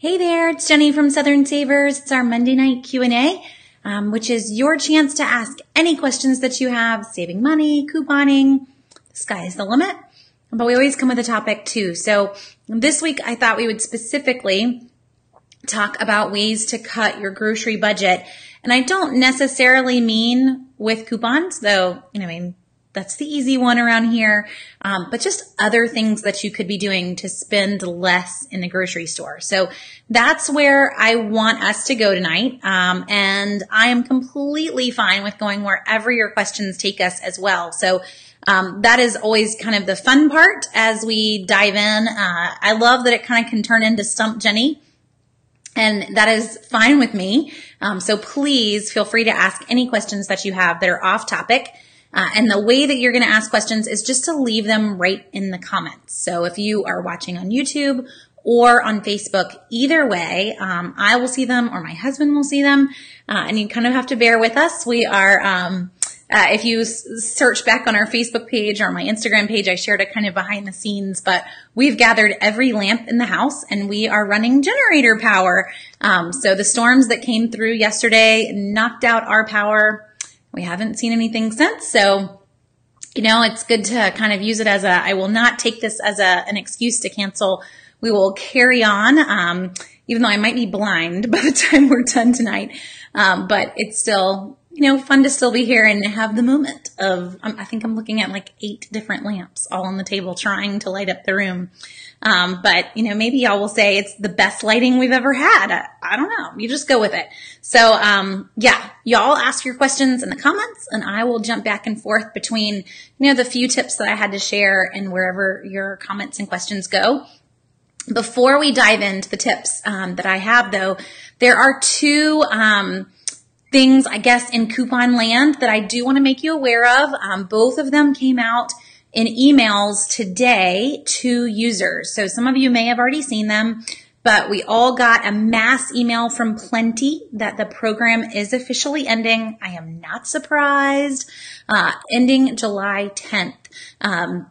Hey there, it's Jenny from Southern Savers. It's our Monday night Q&A, which is your chance to ask any questions that you have, saving money, couponing, the sky's the limit. But we always come with a topic too. So this week I thought we would specifically talk about ways to cut your grocery budget. And I don't necessarily mean with coupons, though, that's the easy one around here, but just other things that you could be doing to spend less in the grocery store. So that's where I want us to go tonight. And I am completely fine with going wherever your questions take us as well. So that is always kind of the fun part as we dive in. I love that it kind of can turn into Stump Jenny. And that is fine with me. So please feel free to ask any questions that you have that are off topic. And the way that you're going to ask questions is just to leave them right in the comments. So if you are watching on YouTube or on Facebook, either way, I will see them or my husband will see them. And you kind of have to bear with us. We are, if you search back on our Facebook page or my Instagram page, I shared a kind of behind the scenes, but we've gathered every lamp in the house and we are running generator power. So the storms that came through yesterday knocked out our power. We haven't seen anything since. So, it's good to kind of use it as I will not take this as an excuse to cancel. We will carry on, even though I might be blind by the time we're done tonight. But it's still, fun to still be here and have the moment of, I think I'm looking at like 8 different lamps all on the table trying to light up the room. But maybe y'all will say it's the best lighting we've ever had. I don't know. You just go with it. So, y'all ask your questions in the comments and I will jump back and forth between, the few tips that I had to share and wherever your comments and questions go. Before we dive into the tips, that I have though, there are 2, things, I guess, in coupon land that I do want to make you aware of. Both of them came out in emails today to users. So some of you may have already seen them, but we all got a mass email from Plenty that the program is officially ending. I am not surprised. Ending July 10th.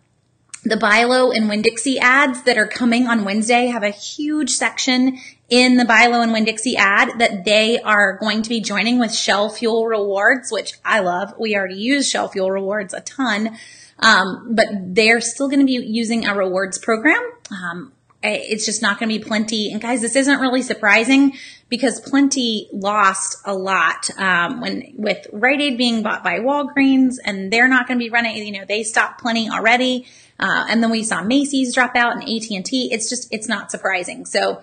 The Buy Low and Winn-Dixie ads that are coming on Wednesday have a huge section in the Buy Low and Winn-Dixie ad that they are going to be joining with Shell Fuel Rewards, which I love. We already use Shell Fuel Rewards a ton. But they're still going to be using a rewards program. It's just not going to be Plenty. And guys, this isn't really surprising because Plenty lost a lot, with Rite Aid being bought by Walgreens and they're not going to be running, they stopped Plenty already. And then we saw Macy's drop out and AT&T. It's not surprising. So,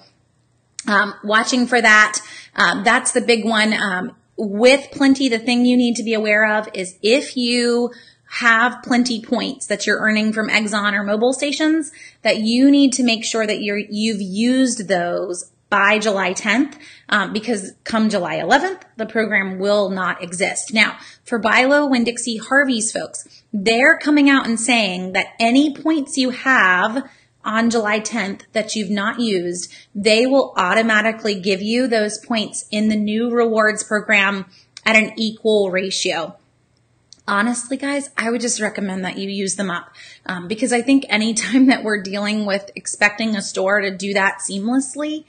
watching for that. That's the big one. With Plenty, the thing you need to be aware of is if you have Plenty points that you're earning from Exxon or mobile stations, that you need to make sure that you've used those by July 10th, because come July 11th, the program will not exist. Now, for Buy Low, Winn-Dixie, Harvey's folks, they're coming out and saying that any points you have on July 10th that you've not used, they will automatically give you those points in the new rewards program at an equal ratio. Honestly, guys, I would just recommend that you use them up, because I think anytime that we're dealing with expecting a store to do that seamlessly,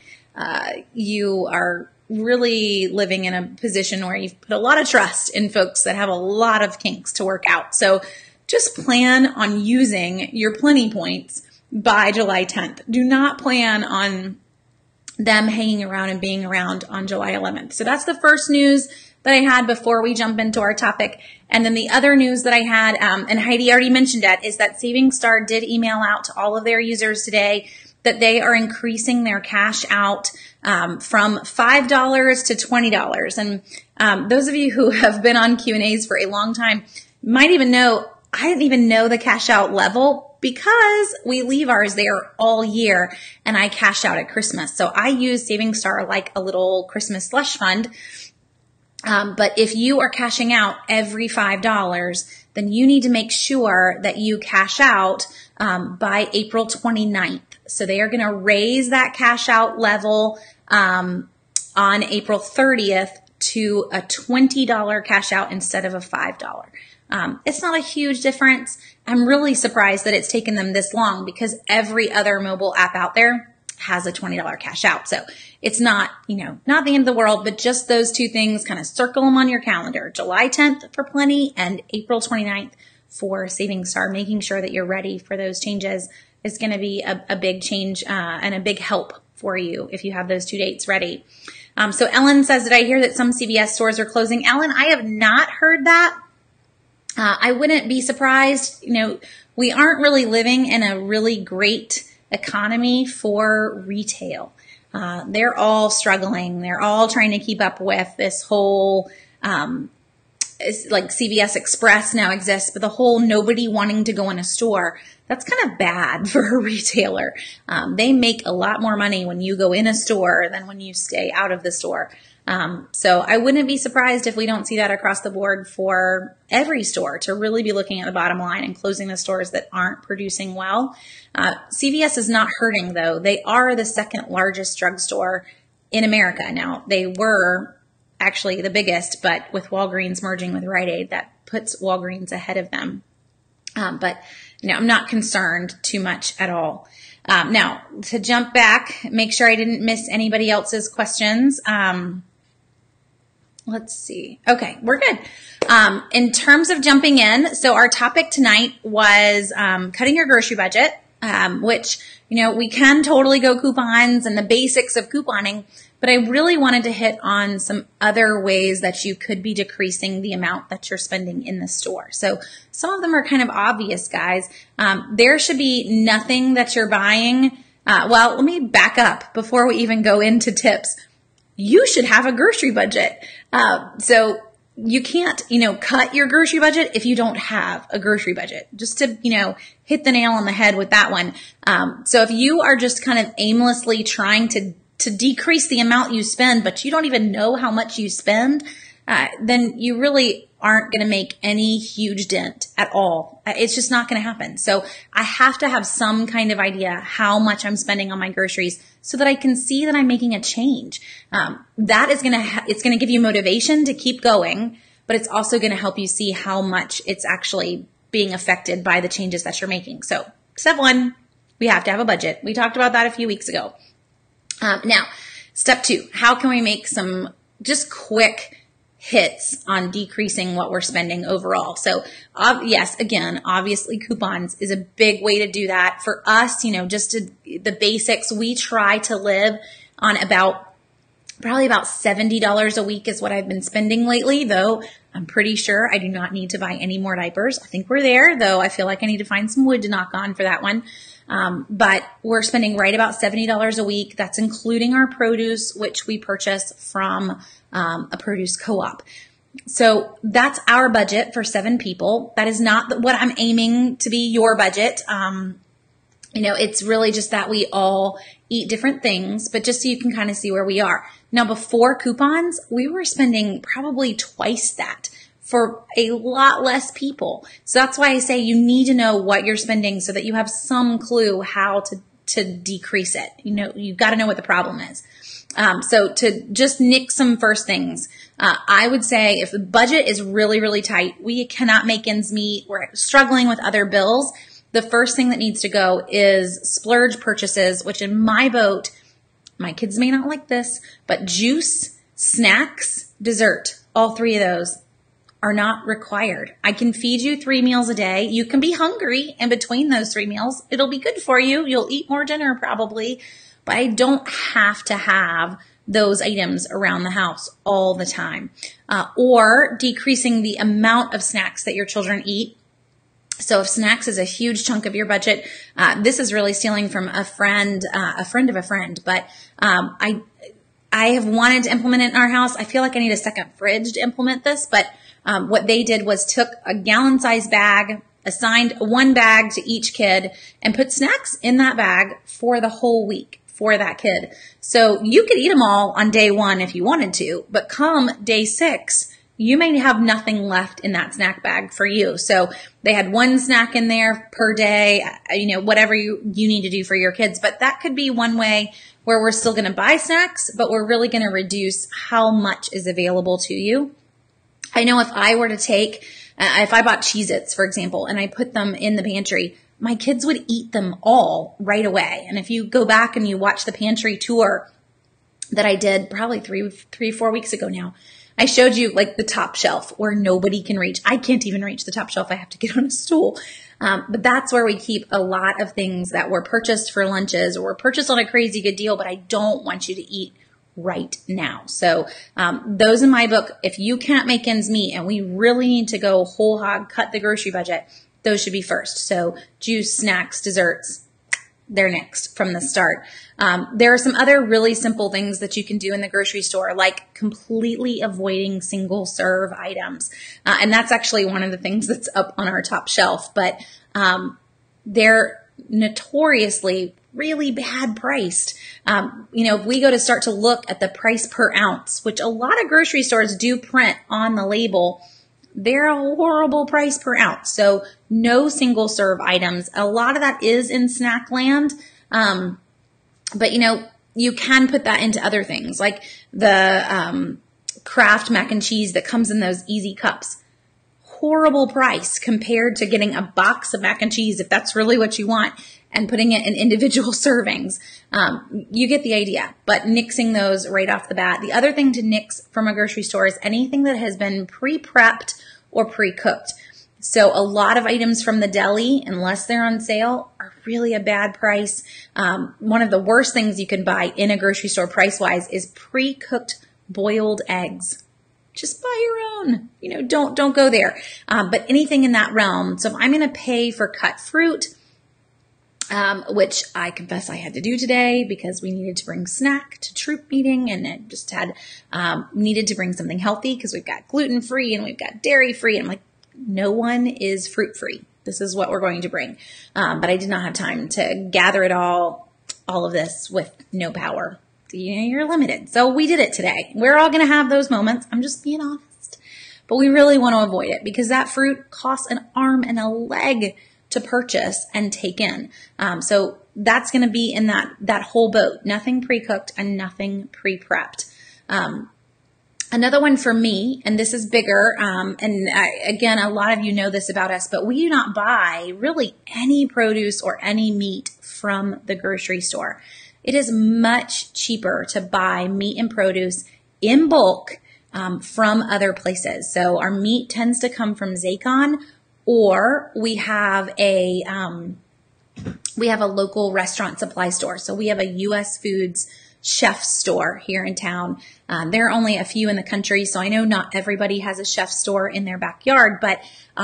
you are really living in a position where you've put a lot of trust in folks that have a lot of kinks to work out. So just plan on using your Plenty points by July 10th. Do not plan on them hanging around and being around on July 11th. So that's the first news that I had before we jump into our topic. And then the other news that I had, and Heidi already mentioned it, is that Saving Star did email out to all of their users today that they are increasing their cash out from $5 to $20. And those of you who have been on Q&As for a long time might even know, I didn't even know the cash out level because we leave ours there all year and I cash out at Christmas. So I use Saving Star like a little Christmas slush fund. But if you are cashing out every $5, then you need to make sure that you cash out by April 29th. So they are going to raise that cash out level on April 30th to a $20 cash out instead of a $5. It's not a huge difference. I'm really surprised that it's taken them this long because every other mobile app out there has a $20 cash out. So it's not, not the end of the world, but just those two things, kind of circle them on your calendar. July 10th for plenty and April 29th for Saving Star. Making sure that you're ready for those changes is going to be a big change and a big help for you if you have those 2 dates ready. So Ellen says, did I hear that some CVS stores are closing? Ellen, I have not heard that. I wouldn't be surprised. We aren't really living in a really great economy for retail. They're all struggling. They're all trying to keep up with this whole, like CVS Express now exists, but the whole nobody wanting to go in a store, that's kind of bad for a retailer. They make a lot more money when you go in a store than when you stay out of the store. So I wouldn't be surprised if we don't see that across the board for every store, to really be looking at the bottom line and closing the stores that aren't producing well. CVS is not hurting though. They are the second largest drugstore in America. Now they were actually the biggest, but with Walgreens merging with Rite Aid, that puts Walgreens ahead of them. But I'm not concerned too much at all. Now to jump back, make sure I didn't miss anybody else's questions. Let's see. Okay, we're good. In terms of jumping in, so our topic tonight was cutting your grocery budget, which, we can totally go coupons and the basics of couponing, but I really wanted to hit on some other ways that you could be decreasing the amount that you're spending in the store. So some of them are kind of obvious, guys. There should be nothing that you're buying. Well, let me back up before we even go into tips. You should have a grocery budget. So you can't, cut your grocery budget if you don't have a grocery budget. Just to, hit the nail on the head with that one. So if you are just kind of aimlessly trying to decrease the amount you spend, but you don't even know how much you spend, then you really aren't going to make any huge dent at all. It's just not going to happen. So I have to have some kind of idea how much I'm spending on my groceries so that I can see that I'm making a change. That is it's going to give you motivation to keep going, but it's also going to help you see how much it's actually being affected by the changes that you're making. So step one, we have to have a budget. We talked about that a few weeks ago. Now, step two, how can we make some just quick hits on decreasing what we're spending overall? So yes, again, obviously coupons is a big way to do that. For us, just the basics, we try to live on probably about $70 a week is what I've been spending lately, though I'm pretty sure I do not need to buy any more diapers. I think we're there, though I feel like I need to find some wood to knock on for that one. But we're spending right about $70 a week. That's including our produce, which we purchase from a produce co-op. So that's our budget for 7 people. That is not what I'm aiming to be your budget. It's really just that we all eat different things, but just so you can kind of see where we are. Now, before coupons, we were spending probably twice that for a lot less people. So that's why I say you need to know what you're spending so that you have some clue how to decrease it. You've got to know what the problem is. So to just nick some first things, I would say if the budget is really, really tight, we cannot make ends meet, we're struggling with other bills, the first thing that needs to go is splurge purchases, which in my boat, my kids may not like this, but juice, snacks, dessert, all 3 of those are not required. I can feed you 3 meals a day. You can be hungry in between those 3 meals. It'll be good for you. You'll eat more dinner probably, but I don't have to have those items around the house all the time. Or decreasing the amount of snacks that your children eat. So if snacks is a huge chunk of your budget, this is really stealing from a friend of a friend, but I have wanted to implement it in our house. I feel like I need a second fridge to implement this, but what they did was took a gallon-sized bag, assigned 1 bag to each kid, and put snacks in that bag for the whole week for that kid. So you could eat them all on day 1 if you wanted to, but come day 6, you may have nothing left in that snack bag for you. So they had 1 snack in there per day, whatever you need to do for your kids. But that could be one way where we're still going to buy snacks, but we're really going to reduce how much is available to you. I know if I were to if I bought Cheez-Its, for example, and I put them in the pantry, my kids would eat them all right away. And if you go back and you watch the pantry tour that I did probably 4 weeks ago now, I showed you like the top shelf where nobody can reach. I can't even reach the top shelf. I have to get on a stool. But that's where we keep a lot of things that were purchased for lunches or were purchased on a crazy good deal, but I don't want you to eat right now. So those in my book, if you can't make ends meet and we really need to go whole hog, cut the grocery budget, those should be first. So juice, snacks, desserts, they're next from the start. There are some other really simple things that you can do in the grocery store, like completely avoiding single serve items. And that's actually one of the things that's up on our top shelf, but they're notoriously really bad priced. If we go to start to look at the price per ounce, which a lot of grocery stores do print on the label, they're a horrible price per ounce. So no single serve items. A lot of that is in snack land. But you can put that into other things like the Kraft mac and cheese that comes in those easy cups. Horrible price compared to getting a box of mac and cheese, if that's really what you want, and putting it in individual servings. You get the idea, but nixing those right off the bat. The other thing to nix from a grocery store is anything that has been pre-prepped or pre-cooked. So a lot of items from the deli, unless they're on sale, are really a bad price. One of the worst things you can buy in a grocery store price-wise is pre-cooked boiled eggs. Just buy your own. Don't go there. But anything in that realm. So if I'm going to pay for cut fruit, which I confess I had to do today because we needed to bring snack to troop meeting, and it just had needed to bring something healthy because we've got gluten-free and we've got dairy-free. And I'm like, no one is fruit-free. This is what we're going to bring. But I did not have time to gather it all of this with no power. You're limited. So we did it today. We're all going to have those moments. I'm just being honest. But we really want to avoid it because that fruit costs an arm and a leg to purchase and take in. So that's going to be in that whole boat. Nothing pre-cooked and nothing pre-prepped. Another one for me, and this is bigger, again, a lot of you know this about us, but we do not buy really any produce or any meat from the grocery store. It is much cheaper to buy meat and produce in bulk from other places. So our meat tends to come from Zaycon, or we have a local restaurant supply store. So we have a U.S. Foods chef store here in town. There are only a few in the country, so I know not everybody has a chef store in their backyard, but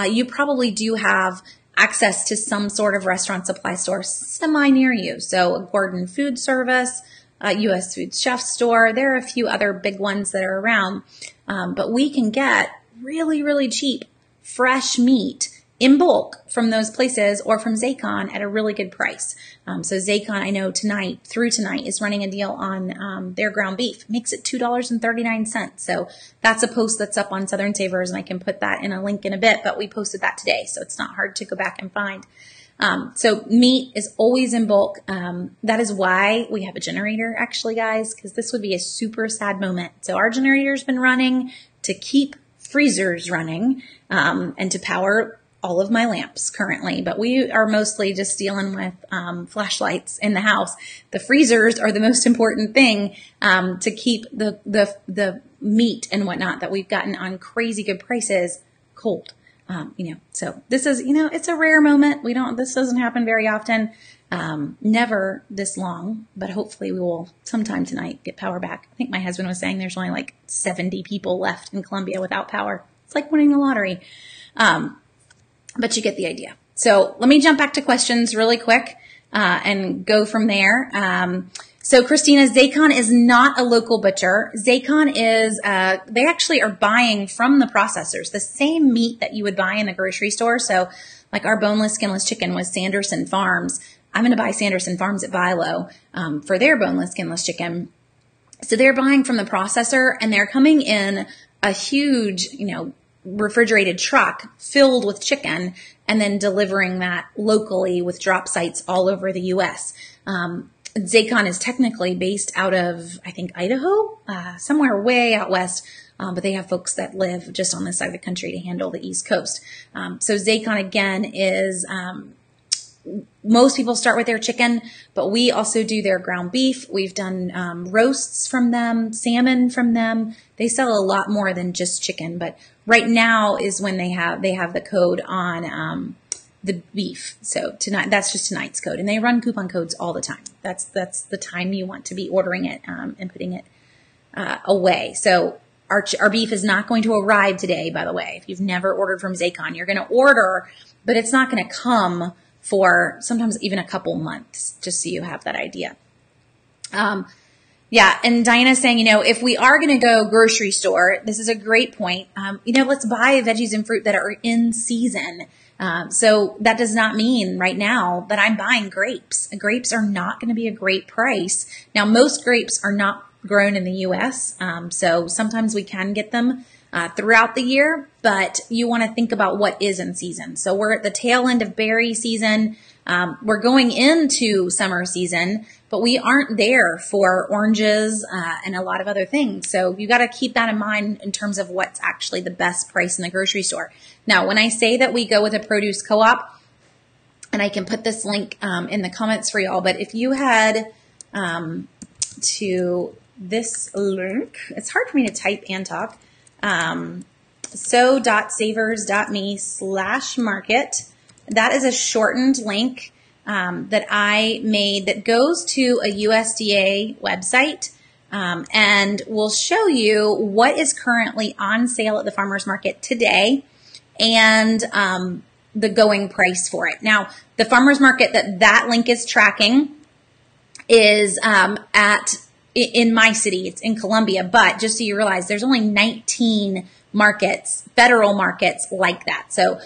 you probably do have access to some sort of restaurant supply store semi near you. So Gordon Food Service, U.S. Foods Chef Store. There are a few other big ones that are around, but we can get really, really cheap fresh meat in bulk from those places or from Zaycon at a really good price. So Zaycon, I know through tonight is running a deal on their ground beef. Makes it $2.39. So that's a post that's up on Southern Savers, and I can put that in a link in a bit, but we posted that today, so it's not hard to go back and find. So meat is always in bulk. That is why we have a generator, actually, guys, because this would be a super sad moment. So our generator's been running to keep freezers running and to power all of my lamps currently, but we are mostly just dealing with flashlights in the house. The freezers are the most important thing to keep the meat and whatnot that we've gotten on crazy good prices cold. So this is, it's a rare moment. This doesn't happen very often. Never this long, but hopefully we will sometime tonight get power back. I think my husband was saying there's only like 70 people left in Columbia without power. It's like winning the lottery. But you get the idea. So let me jump back to questions really quick and go from there. So Christina, Zaycon is not a local butcher. Zaycon is, they actually are buying from the processors, the same meat that you would buy in the grocery store. So like our boneless, skinless chicken was Sanderson Farms. I'm going to buy Sanderson Farms at Bilo for their boneless, skinless chicken. So they're buying from the processor, and they're coming in a huge, refrigerated truck filled with chicken and then delivering that locally with drop sites all over the U.S. Zaycon is technically based out of, I think, Idaho, somewhere way out west, but they have folks that live just on this side of the country to handle the East Coast. So Zaycon, again, is most people start with their chicken, but we also do their ground beef. We've done roasts from them, salmon from them. They sell a lot more than just chicken, but right now is when they have the code on the beef. So tonight, that's just tonight's code, and they run coupon codes all the time. That's the time you want to be ordering it and putting it away. So our beef is not going to arrive today, by the way. If you've never ordered from Zaycon, you're going to order, but it's not going to come for sometimes even a couple months, just so you have that idea. Yeah, and Diana's saying, if we are going to go grocery store, this is a great point. Let's buy veggies and fruit that are in season. So that does not mean right now that I'm buying grapes. Grapes are not going to be a great price. Now, most grapes are not grown in the U.S., so sometimes we can get them throughout the year, but you want to think about what is in season. So we're at the tail end of berry season. We're going into summer season, but we aren't there for oranges and a lot of other things. So you got to keep that in mind in terms of what's actually the best price in the grocery store. Now, when I say that we go with a produce co-op, and I can put this link in the comments for y'all, but if you head to this link, it's hard for me to type and talk, so.savers.me/market. That is a shortened link that I made that goes to a USDA website and will show you what is currently on sale at the farmer's market today and the going price for it. Now, the farmer's market that link is tracking is in my city. It's in Columbia, but just so you realize, there's only 19 markets, federal markets like that. So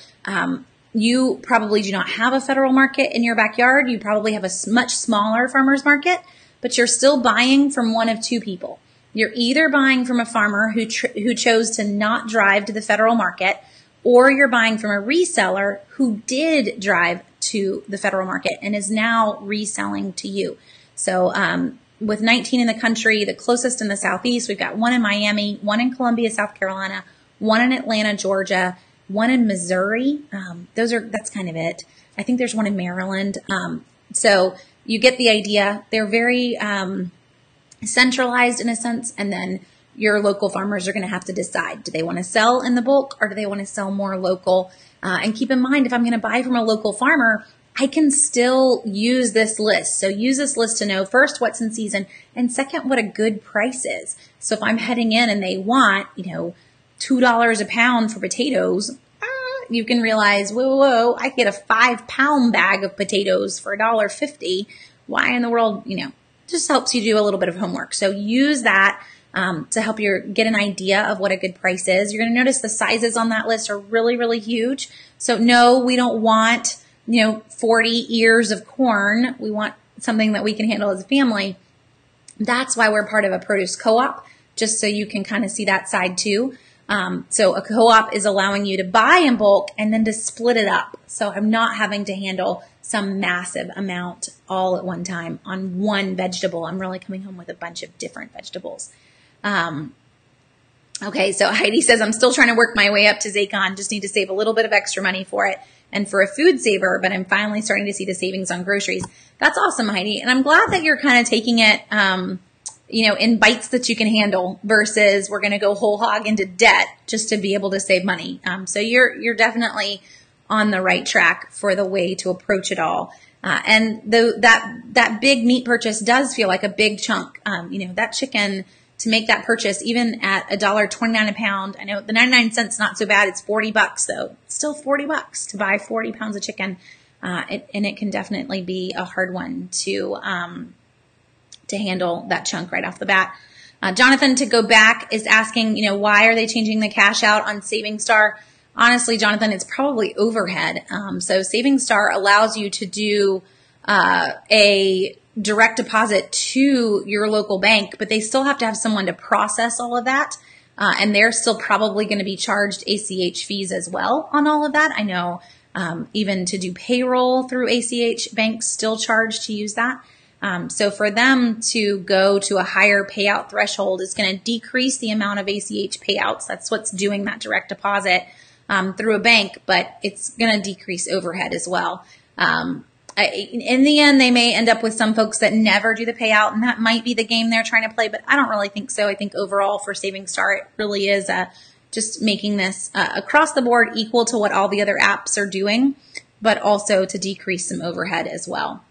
you probably do not have a federal market in your backyard. You probably have a much smaller farmer's market, but you're still buying from one of two people. You're either buying from a farmer who chose to not drive to the federal market, or you're buying from a reseller who did drive to the federal market and is now reselling to you. So with 19 in the country, the closest in the Southeast, we've got one in Miami, one in Columbia, South Carolina, one in Atlanta, Georgia, one in Missouri. That's kind of it. I think there's one in Maryland. So you get the idea. They're very centralized in a sense, and then your local farmers are going to have to decide, do they want to sell in the bulk or do they want to sell more local? And keep in mind, if I'm going to buy from a local farmer, I can still use this list. So use this list to know, first, what's in season, and second, what a good price is. So if I'm heading in and they want, $2 a pound for potatoes, you can realize, whoa, I get a 5-pound bag of potatoes for $1.50. Why in the world, just helps you do a little bit of homework. So use that to help you get an idea of what a good price is. You're going to notice the sizes on that list are really, really huge. So no, we don't want 40 ears of corn. We want something that we can handle as a family. That's why we're part of a produce co-op, just so you can kind of see that side too. So a co-op is allowing you to buy in bulk and then to split it up. So I'm not having to handle some massive amount all at one time on one vegetable. I'm really coming home with a bunch of different vegetables. Okay, so Heidi says, I'm still trying to work my way up to Zaycon. Just need to save a little bit of extra money for it and for a food saver, but I'm finally starting to see the savings on groceries. That's awesome, Heidi. And I'm glad that you're kind of taking it, in bites that you can handle versus we're going to go whole hog into debt just to be able to save money. So you're definitely on the right track for the way to approach it all. And that big meat purchase does feel like a big chunk. That chicken, to make that purchase, even at $1.29 a pound. I know the 99 cents not so bad. It's $40 though. It's still $40 to buy 40 pounds of chicken. And it can definitely be a hard one to handle that chunk right off the bat. Jonathan, to go back, is asking, why are they changing the cash out on Saving Star? Honestly, Jonathan, it's probably overhead. So Saving Star allows you to do a direct deposit to your local bank, but they still have to have someone to process all of that. And they're still probably going to be charged ACH fees as well on all of that. I know even to do payroll through ACH, banks still charge to use that. So for them to go to a higher payout threshold is going to decrease the amount of ACH payouts. That's what's doing that direct deposit through a bank, but it's going to decrease overhead as well. In the end, they may end up with some folks that never do the payout, and that might be the game they're trying to play, but I don't really think so. I think overall for Saving Star, it really is just making this across the board equal to what all the other apps are doing, but also to decrease some overhead as well.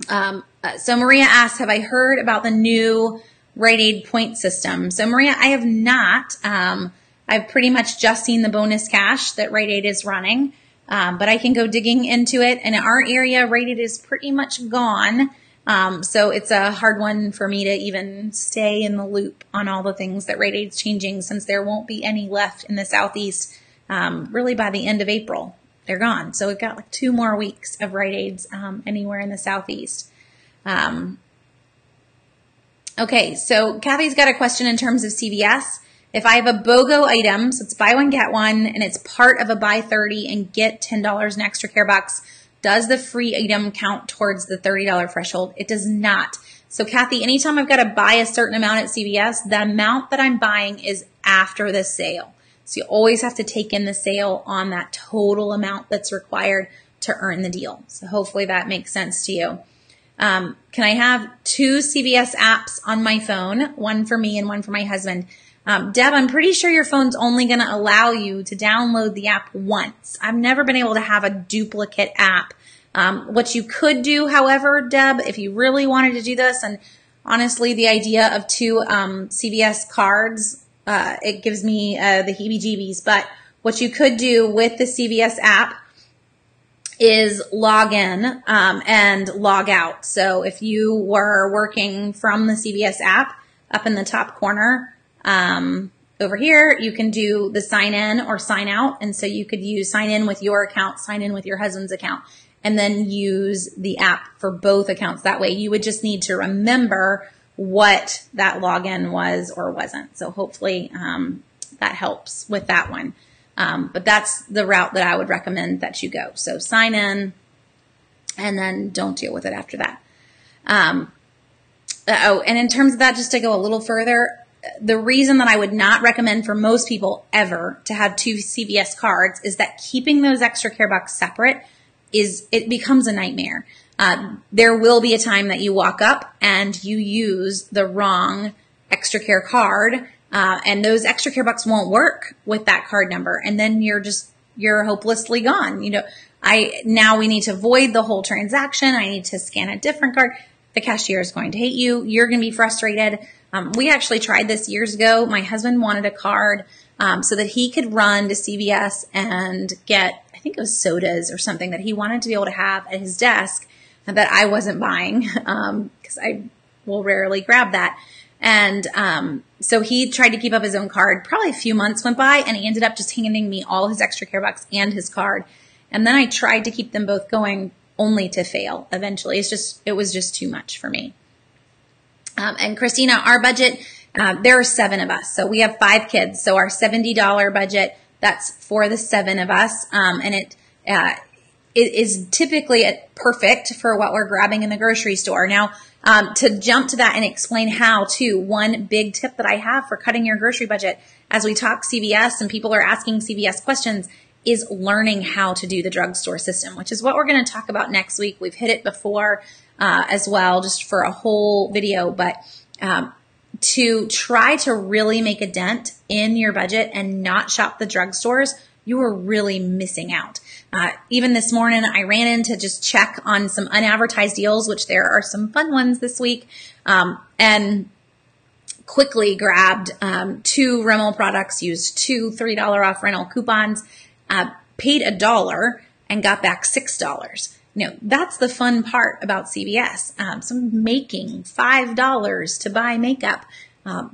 So Maria asks, have I heard about the new Rite Aid point system? So Maria, I have not. I've pretty much just seen the bonus cash that Rite Aid is running. But I can go digging into it. And in our area, Rite Aid is pretty much gone. So it's a hard one for me to even stay in the loop on all the things that Rite Aid's changing, since there won't be any left in the Southeast really by the end of April. They're gone. So we've got like 2 more weeks of Rite Aids anywhere in the Southeast. Okay, so Kathy's got a question in terms of CVS. If I have a BOGO item, so it's buy one, get one, and it's part of a buy 30 and get $10 in extra care box, does the free item count towards the $30 threshold? It does not. So Kathy, anytime I've got to buy a certain amount at CVS, the amount that I'm buying is after the sale. So you always have to take in the sale on that total amount that's required to earn the deal. So hopefully that makes sense to you. Can I have 2 CVS apps on my phone, one for me and one for my husband? Deb, I'm pretty sure your phone's only going to allow you to download the app once. I've never been able to have a duplicate app. What you could do, however, Deb, if you really wanted to do this, and honestly, the idea of 2 CVS cards, it gives me the heebie-jeebies. But what you could do with the CVS app is log in and log out. So if you were working from the CVS app, up in the top corner, over here, you can do the sign in or sign out. And so you could use sign in with your account, sign in with your husband's account, and then use the app for both accounts. That way you would just need to remember what that login was or wasn't. So hopefully, that helps with that one. But that's the route that I would recommend that you go. So sign in and then don't deal with it after that. And in terms of that, just to go a little further, the reason that I would not recommend for most people ever to have 2 CVS cards is that keeping those extra care bucks separate it becomes a nightmare. There will be a time that you walk up and you use the wrong extra care card, and those extra care bucks won't work with that card number. And then you're hopelessly gone. Now we need to void the whole transaction. I need to scan a different card. The cashier is going to hate you. You're going to be frustrated. We actually tried this years ago. My husband wanted a card so that he could run to CVS and get, I think it was sodas or something that he wanted to be able to have at his desk that I wasn't buying because I will rarely grab that. And so he tried to keep up his own card. Probably a few months went by, and he ended up just handing me all his extra care bucks and his card. And then I tried to keep them both going, only to fail eventually. It was just too much for me. And Christina, our budget, there are 7 of us. So we have 5 kids. So our $70 budget, that's for the 7 of us. And it is typically perfect for what we're grabbing in the grocery store. Now, to jump to that and explain how to, one big tip that I have for cutting your grocery budget as we talk CVS and people are asking CVS questions is learning how to do the drugstore system, which is what we're going to talk about next week. We've hit it before as well, just for a whole video, but to try to really make a dent in your budget and not shop the drugstores, you are really missing out. Even this morning, I ran in to just check on some unadvertised deals, which there are some fun ones this week, and quickly grabbed 2 Rimmel products, used 2 $3 off rental coupons, paid $1 and got back $6. That's the fun part about CVS. So I'm making $5 to buy makeup.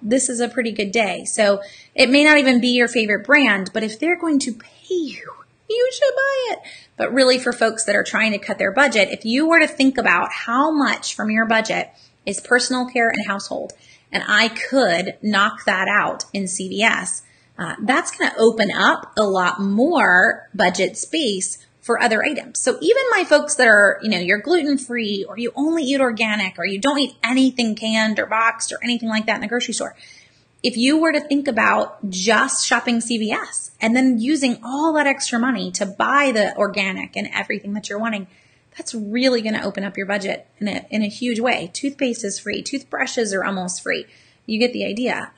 This is a pretty good day. So it may not even be your favorite brand, but if they're going to pay you, you should buy it. But really, for folks that are trying to cut their budget, if you were to think about how much from your budget is personal care and household, and I could knock that out in CVS, that's going to open up a lot more budget space for other items. So even my folks that are, you're gluten-free, or you only eat organic, or you don't eat anything canned or boxed or anything like that in the grocery store, if you were to think about just shopping CVS and then using all that extra money to buy the organic and everything that you're wanting, that's really going to open up your budget in a huge way. Toothpaste is free. Toothbrushes are almost free. You get the idea.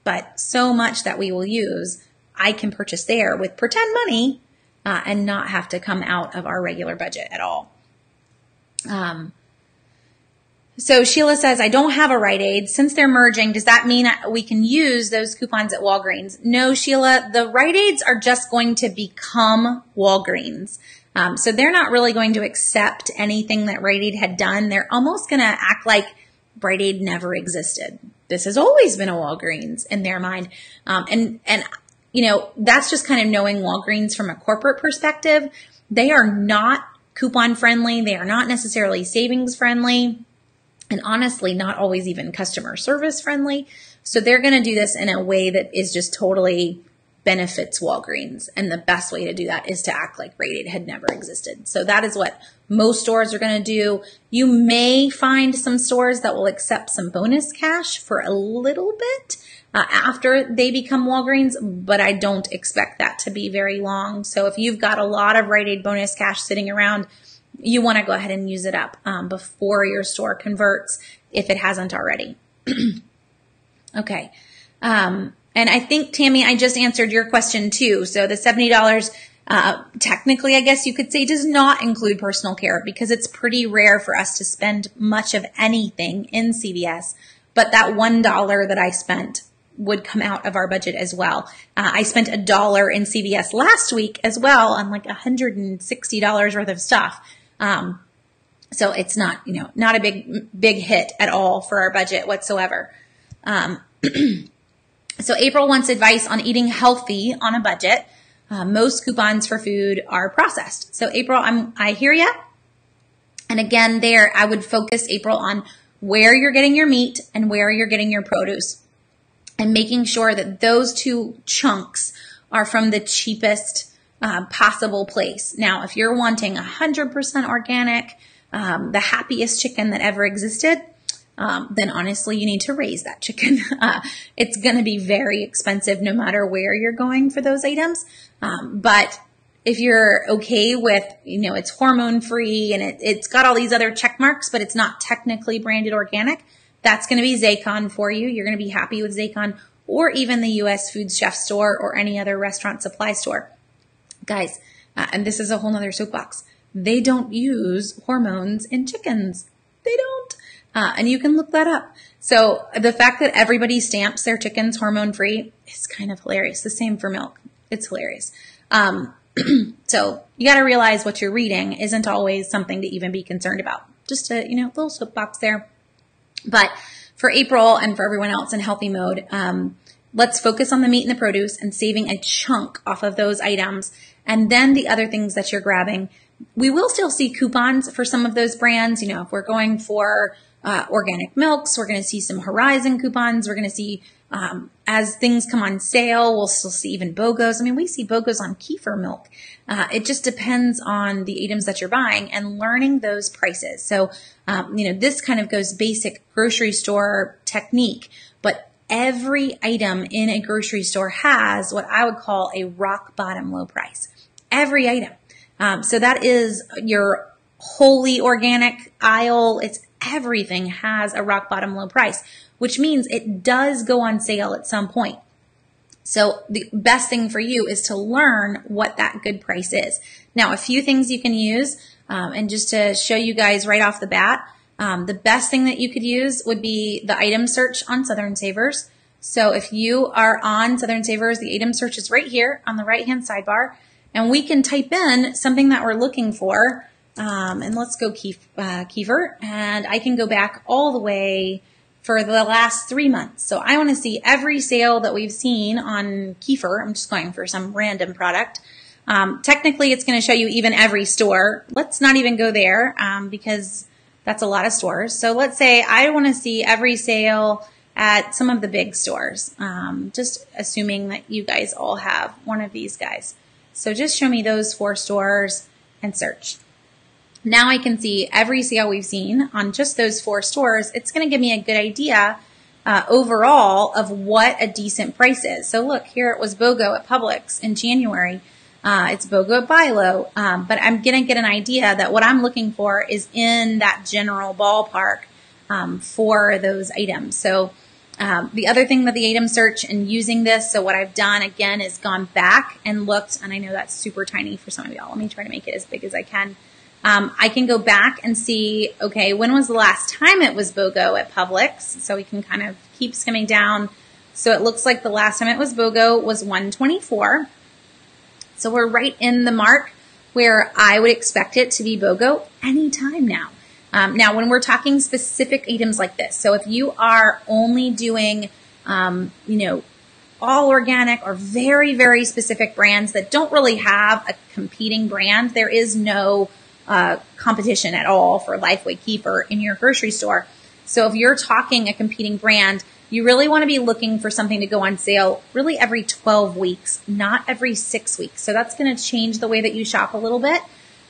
But so much that we will use, I can purchase there with pretend money and not have to come out of our regular budget at all. So Sheila says, I don't have a Rite Aid. Since they're merging, does that mean we can use those coupons at Walgreens? No, Sheila, the Rite Aids are just going to become Walgreens. So they're not really going to accept anything that Rite Aid had done. They're almost going to act like Rite Aid never existed. This has always been a Walgreens in their mind. And you know, that's just kind of knowing Walgreens from a corporate perspective. They are not coupon friendly. They are not necessarily savings friendly. And honestly, not always even customer service friendly. So they're going to do this in a way that is just totally benefits Walgreens. And the best way to do that is to act like Rite Aid had never existed. So that is what most stores are going to do. You may find some stores that will accept some bonus cash for a little bit after they become Walgreens, but I don't expect that to be very long. So if you've got a lot of Rite Aid bonus cash sitting around, you want to go ahead and use it up before your store converts, if it hasn't already. Okay. And I think, Tammy, I just answered your question too. So the $70, technically, I guess you could say, does not include personal care because it's pretty rare for us to spend much of anything in CVS. But that $1 that I spent would come out of our budget as well. I spent $1 in CVS last week as well on like $160 worth of stuff. So it's not, you know, not a big hit at all for our budget whatsoever. So April wants advice on eating healthy on a budget. Most coupons for food are processed. So April, I hear you. And again, there I would focus, April, on where you're getting your meat and where you're getting your produce, and making sure that those two chunks are from the cheapest possible place. Now, if you're wanting 100% organic, the happiest chicken that ever existed, then honestly, you need to raise that chicken. It's going to be very expensive no matter where you're going for those items. But if you're okay with, you know, it's hormone free and it's got all these other check marks, but it's not technically branded organic, that's going to be Zaycon for you. You're going to be happy with Zaycon, or even the U.S. Food Chef store or any other restaurant supply store. Guys, and this is a whole nother soapbox, they don't use hormones in chickens. They don't. And you can look that up. So the fact that everybody stamps their chickens hormone free is kind of hilarious. The same for milk. It's hilarious. So you got to realize what you're reading isn't always something to even be concerned about. Just a, you know, little soapbox there. But for April and for everyone else in healthy mode, let's focus on the meat and the produce and saving a chunk off of those items. And then the other things that you're grabbing, we will still see coupons for some of those brands. You know, if we're going for organic milks, we're going to see some Horizon coupons. We're going to see, as things come on sale, we'll still see even BOGOs. I mean, we see BOGOs on kefir milk. It just depends on the items that you're buying and learning those prices. So, you know, this kind of goes basic grocery store technique, but every item in a grocery store has what I would call a rock bottom low price. Every item. So that is your wholly organic aisle. It's everything has a rock bottom low price, which means it does go on sale at some point. So the best thing for you is to learn what that good price is. Now, a few things you can use, and just to show you guys right off the bat, the best thing that you could use would be the item search on Southern Savers. So if you are on Southern Savers, the item search is right here on the right-hand sidebar, and we can type in something that we're looking for. And let's go kefir, and I can go back all the way for the last 3 months. So I want to see every sale that we've seen on kefir. I'm just going for some random product. Technically, it's going to show you even every store. Let's not even go there because that's a lot of stores. So let's say I want to see every sale at some of the big stores, just assuming that you guys all have one of these guys. So just show me those 4 stores and search. Now I can see every sale we've seen on just those 4 stores. It's going to give me a good idea overall of what a decent price is. So look, here it was BOGO at Publix in January. It's BOGO at buy low. But I'm going to get an idea that what I'm looking for is in that general ballpark for those items. So the other thing that the item search and using this, so what I've done again is gone back and looked, and I know that's super tiny for some of y'all. Let me try to make it as big as I can. I can go back and see, okay, when was the last time it was BOGO at Publix? So we can kind of keep skimming down. So it looks like the last time it was BOGO was 124. So we're right in the mark where I would expect it to be BOGO anytime now. Now, when we're talking specific items like this, so if you are only doing, all organic or very, very specific brands that don't really have a competing brand, there is no competition at all for Lifeway Keeper in your grocery store. So if you're talking a competing brand, you really want to be looking for something to go on sale really every 12 weeks, not every 6 weeks. So that's going to change the way that you shop a little bit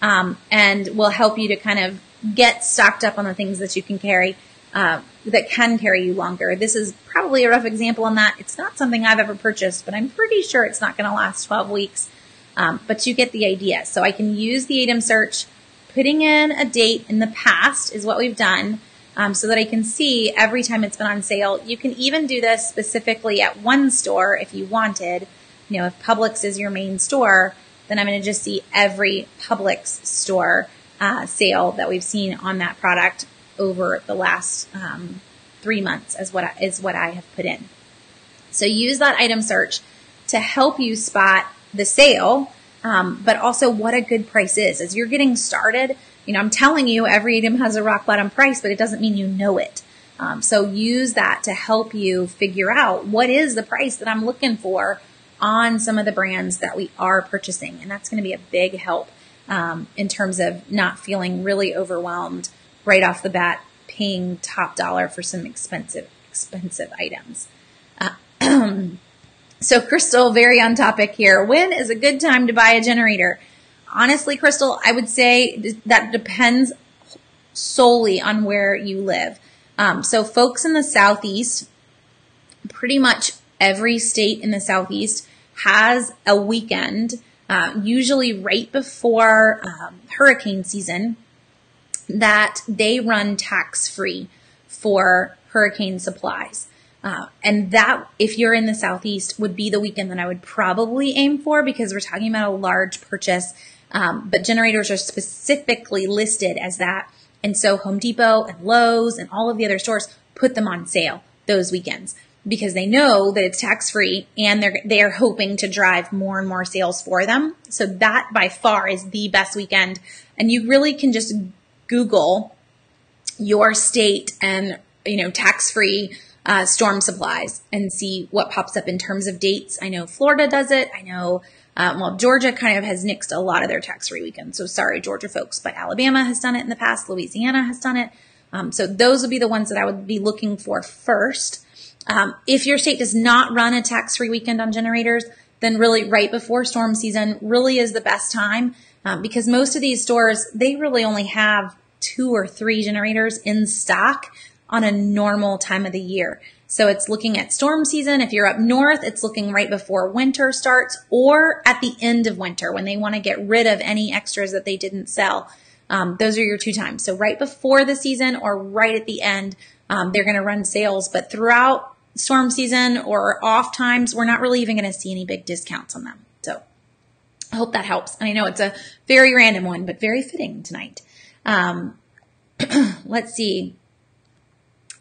and will help you to kind of get stocked up on the things that you can carry, that can carry you longer. This is probably a rough example on that. It's not something I've ever purchased, but I'm pretty sure it's not going to last 12 weeks. But you get the idea. So I can use the item search, putting in a date in the past is what we've done, so that I can see every time it's been on sale. You can even do this specifically at one store if you wanted. If Publix is your main store, then I'm going to just see every Publix store sale that we've seen on that product over the last 3 months is what I have put in. So use that item search to help you spot the sale, but also what a good price is. As you're getting started, I'm telling you every item has a rock bottom price, but it doesn't mean you know it. So use that to help you figure out what is the price that I'm looking for on some of the brands that we are purchasing. And that's going to be a big help in terms of not feeling really overwhelmed right off the bat, paying top dollar for some expensive items. So Crystal, very on topic here. When is a good time to buy a generator? Honestly, Crystal, I would say that depends solely on where you live. So folks in the Southeast, pretty much every state in the Southeast has a weekend, usually right before hurricane season, that they run tax-free for hurricane supplies. And that, if you're in the Southeast, would be the weekend that I would probably aim for, because we're talking about a large purchase. But generators are specifically listed as that. And so Home Depot and Lowe's and all of the other stores put them on sale those weekends because they know that it's tax-free and they are hoping to drive more and more sales for them. So that by far is the best weekend. And you really can just Google your state and, tax-free storm supplies and see what pops up in terms of dates. I know Florida does it. I know Georgia kind of has nixed a lot of their tax-free weekends. So sorry, Georgia folks, but Alabama has done it in the past. Louisiana has done it. So those would be the ones that I would be looking for first. If your state does not run a tax-free weekend on generators, then really right before storm season really is the best time, because most of these stores, they really only have 2 or 3 generators in stock on a normal time of the year. So it's looking at storm season. If you're up north, it's looking right before winter starts or at the end of winter when they want to get rid of any extras that they didn't sell. Those are your 2 times. So right before the season or right at the end, they're going to run sales. But throughout storm season or off times, we're not really even going to see any big discounts on them. So I hope that helps. And I know it's a very random one, but very fitting tonight. Let's see.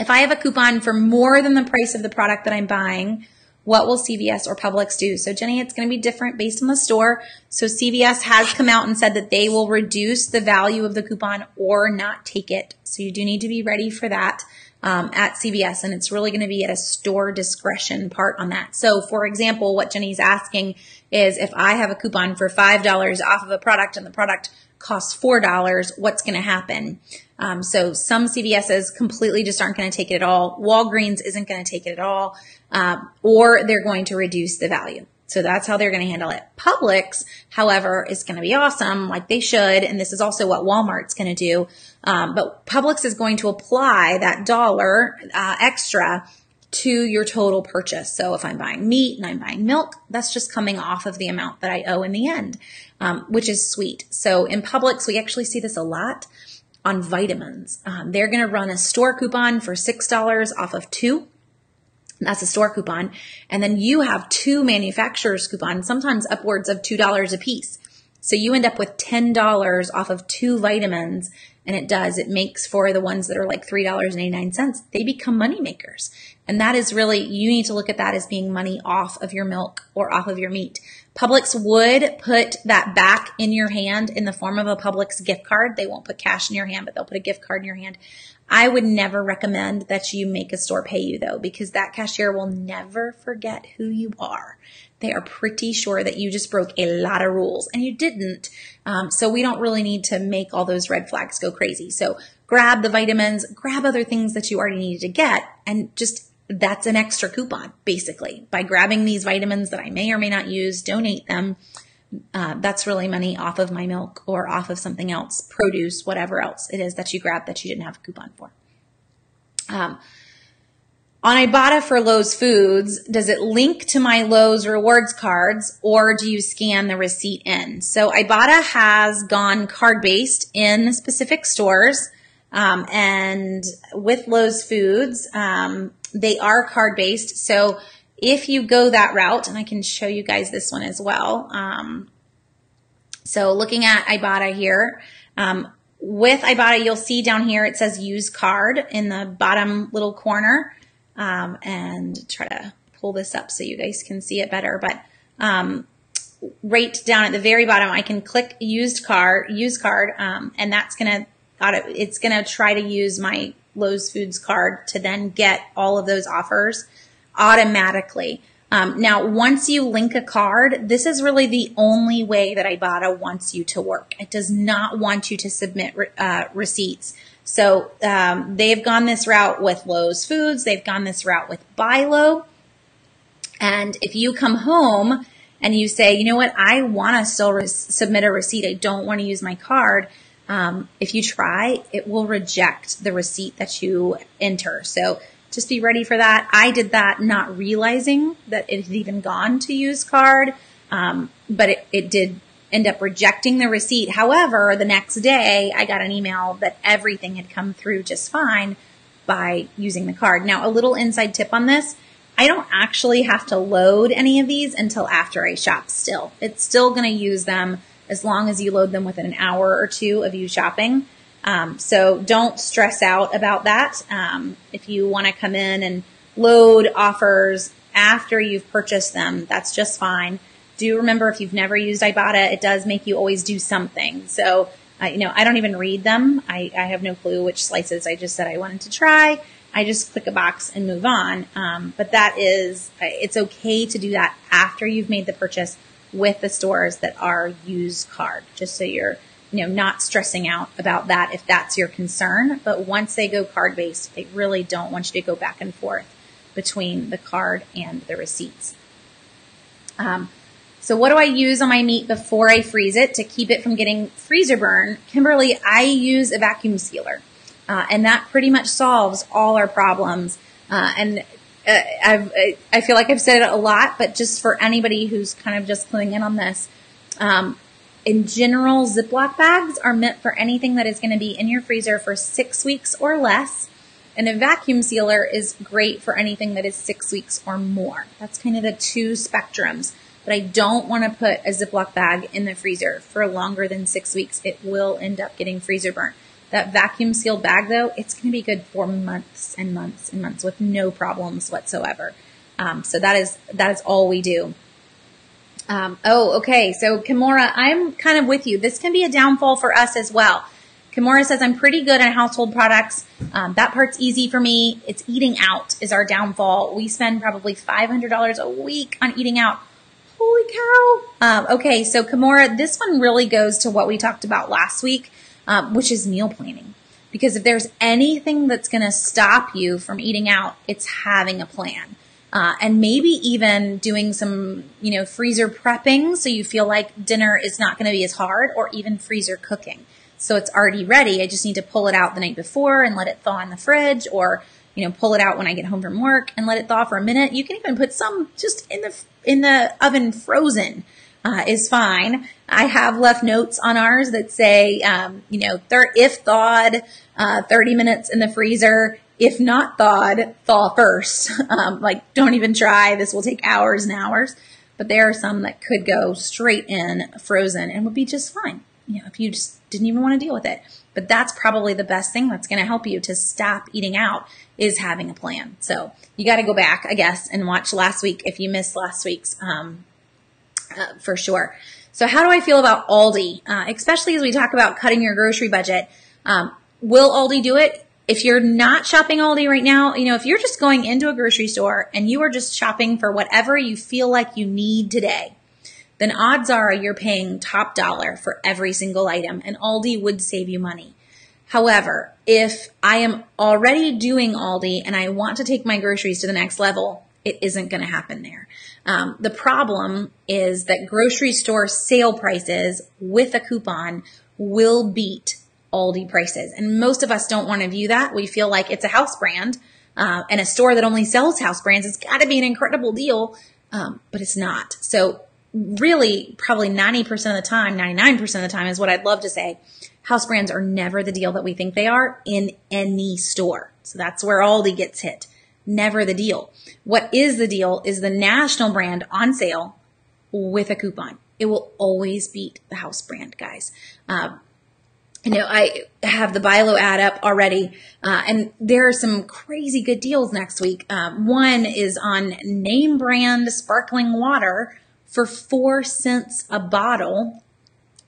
If I have a coupon for more than the price of the product that I'm buying, what will CVS or Publix do? So Jenny, it's going to be different based on the store. So CVS has come out and said that they will reduce the value of the coupon or not take it. So you do need to be ready for that at CVS, and it's really going to be at a store discretion part on that. So for example, what Jenny's asking is if I have a coupon for $5 off of a product and the product costs $4, what's going to happen? So some CVSs completely just aren't going to take it at all. Walgreens isn't going to take it at all, or they're going to reduce the value. So that's how they're going to handle it. Publix, however, is going to be awesome, like they should, and this is also what Walmart's going to do. But Publix is going to apply that dollar extra to your total purchase. So if I'm buying meat and I'm buying milk, that's just coming off of the amount that I owe in the end, which is sweet. So in Publix, we actually see this a lot on vitamins. They're going to run a store coupon for $6 off of 2. That's a store coupon. And then you have 2 manufacturer's coupons, sometimes upwards of $2 a piece. So you end up with $10 off of 2 vitamins. And it makes for the ones that are like $3.89. They become money makers. And that is really, you need to look at that as being money off of your milk or off of your meat. Publix would put that back in your hand in the form of a Publix gift card. They won't put cash in your hand, but they'll put a gift card in your hand. I would never recommend that you make a store pay you though, because that cashier will never forget who you are. They are pretty sure that you just broke a lot of rules and you didn't. So we don't really need to make all those red flags go crazy. So grab the vitamins, grab other things that you already needed to get, and just that's an extra coupon basically. By grabbing these vitamins that I may or may not use, donate them. That's really money off of my milk or off of something else, produce, whatever else it is that you grabbed that you didn't have a coupon for. On Ibotta for Lowe's Foods, does it link to my Lowe's rewards cards or do you scan the receipt in? So Ibotta has gone card-based in specific stores, and with Lowe's Foods, they are card-based. So if you go that route, and I can show you guys this one as well. So looking at Ibotta here, with Ibotta, you'll see down here it says use card in the bottom little corner. And try to pull this up so you guys can see it better. But right down at the very bottom, I can click use card, and that's it's gonna try to use my Lowe's Foods card to then get all of those offers automatically. Now, once you link a card, this is really the only way that Ibotta wants you to work. It does not want you to submit receipts. So they've gone this route with Lowe's Foods. They've gone this route with Buy Low. And if you come home and you say, you know what, I want to still submit a receipt. I don't want to use my card. If you try, it will reject the receipt that you enter. So just be ready for that. I did that not realizing that it had even gone to use card, but it did end up rejecting the receipt. However, the next day I got an email that everything had come through just fine by using the card. Now, a little inside tip on this, I don't actually have to load any of these until after I shop still. It's still going to use them as long as you load them within an hour or 2 of you shopping. So don't stress out about that. If you want to come in and load offers after you've purchased them, that's just fine. Do remember, if you've never used Ibotta, it does make you always do something. So, I don't even read them. I have no clue which slices I just said I wanted to try. I just click a box and move on. But it's okay to do that after you've made the purchase with the stores that are use card, just so you're, not stressing out about that if that's your concern. But once they go card-based, they really don't want you to go back and forth between the card and the receipts. So what do I use on my meat before I freeze it to keep it from getting freezer burn? Kimberly, I use a vacuum sealer, and that pretty much solves all our problems. I feel like I've said it a lot, but just for anybody who's kind of just cluing in on this, in general, Ziploc bags are meant for anything that is going to be in your freezer for 6 weeks or less. And a vacuum sealer is great for anything that is 6 weeks or more. That's kind of the 2 spectrums. But I don't want to put a Ziploc bag in the freezer for longer than 6 weeks. It will end up getting freezer burnt. That vacuum sealed bag, though, it's going to be good for months and months and months with no problems whatsoever. So that is all we do. Okay. So Kimura, I'm kind of with you. This can be a downfall for us as well. Kimura says, I'm pretty good on household products. That part's easy for me. It's eating out is our downfall. We spend probably $500 a week on eating out. Holy cow. Okay, so Kimura, this one really goes to what we talked about last week, which is meal planning. Because if there's anything that's going to stop you from eating out, it's having a plan. And maybe even doing some, freezer prepping so you feel like dinner is not going to be as hard, or even freezer cooking. So it's already ready. I just need to pull it out the night before and let it thaw in the fridge, or, pull it out when I get home from work and let it thaw for a minute. You can even put some just in the oven frozen. Is fine. I have left notes on ours that say, if thawed, 30 minutes in the freezer. If not thawed, thaw first. Don't even try. This will take hours and hours. But there are some that could go straight in frozen and would be just fine. If you just didn't even want to deal with it. But that's probably the best thing that's going to help you to stop eating out is having a plan. So you got to go back, I guess, and watch last week if you missed last week's, for sure. So how do I feel about Aldi? Especially as we talk about cutting your grocery budget. Will Aldi do it? If you're not shopping Aldi right now, if you're just going into a grocery store and you are just shopping for whatever you feel like you need today, then odds are you're paying top dollar for every single item, and Aldi would save you money. However, if I am already doing Aldi and I want to take my groceries to the next level, it isn't going to happen there. The problem is that grocery store sale prices with a coupon will beat Aldi prices. And most of us don't want to view that. We feel like it's a house brand and a store that only sells house brands. It's got to be an incredible deal, but it's not. So really, probably 90% of the time, 99% of the time is what I'd love to say. House brands are never the deal that we think they are in any store. So that's where Aldi gets hit. Never the deal. What is the deal is the national brand on sale with a coupon. It will always beat the house brand, guys. I have the buy low ad up already, and there are some crazy good deals next week. One is on name brand sparkling water for 4 cents a bottle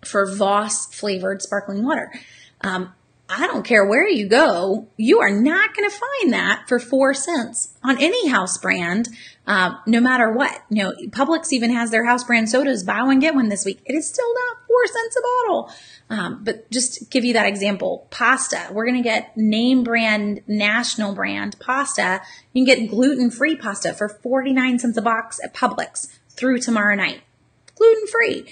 for Voss flavored sparkling water. I don't care where you go, you are not going to find that for 4 cents on any house brand, no matter what. Publix even has their house brand sodas, buy one, get one this week. It is still not 4 cents a bottle. But just to give you that example, pasta, we're going to get name brand, national brand pasta. You can get gluten-free pasta for 49 cents a box at Publix through tomorrow night. Gluten-free,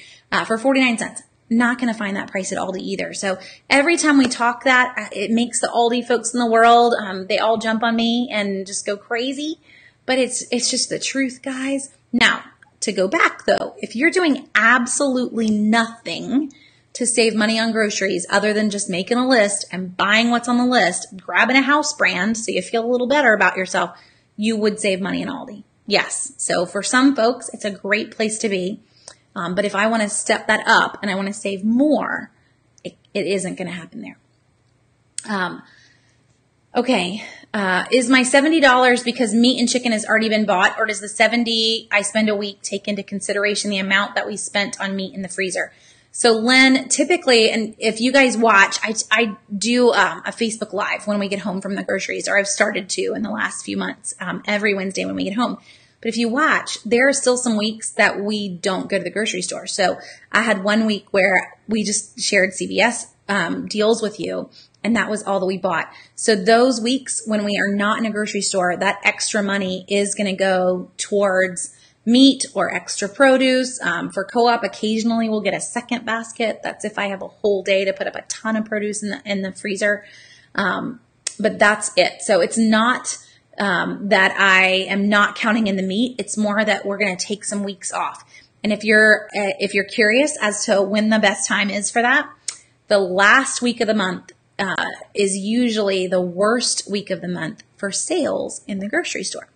for 49 cents. Not going to find that price at Aldi either. So every time we talk that, it makes the Aldi folks in the world, they all jump on me and just go crazy. But it's just the truth, guys. Now, to go back though, if you're doing absolutely nothing to save money on groceries other than just making a list and buying what's on the list, grabbing a house brand so you feel a little better about yourself, you would save money in Aldi. Yes. So for some folks, it's a great place to be. But if I want to step that up and I want to save more, it isn't going to happen there. Okay. Is my $70 because meat and chicken has already been bought, or does the $70 I spend a week take into consideration the amount that we spent on meat in the freezer? So Lynn, typically, and if you guys watch, I do a Facebook Live when we get home from the groceries, or I've started to in the last few months, every Wednesday when we get home. But if you watch, there are still some weeks that we don't go to the grocery store. So I had one week where we just shared CVS deals with you, and that was all that we bought. So those weeks when we are not in a grocery store, that extra money is going to go towards meat or extra produce. For co-op, occasionally we'll get a second basket. That's if I have a whole day to put up a ton of produce in the freezer. But that's it. So it's not that I am not counting in the meat. It's more that we're going to take some weeks off. And if you're curious as to when the best time is for that, the last week of the month is usually the worst week of the month for sales in the grocery store,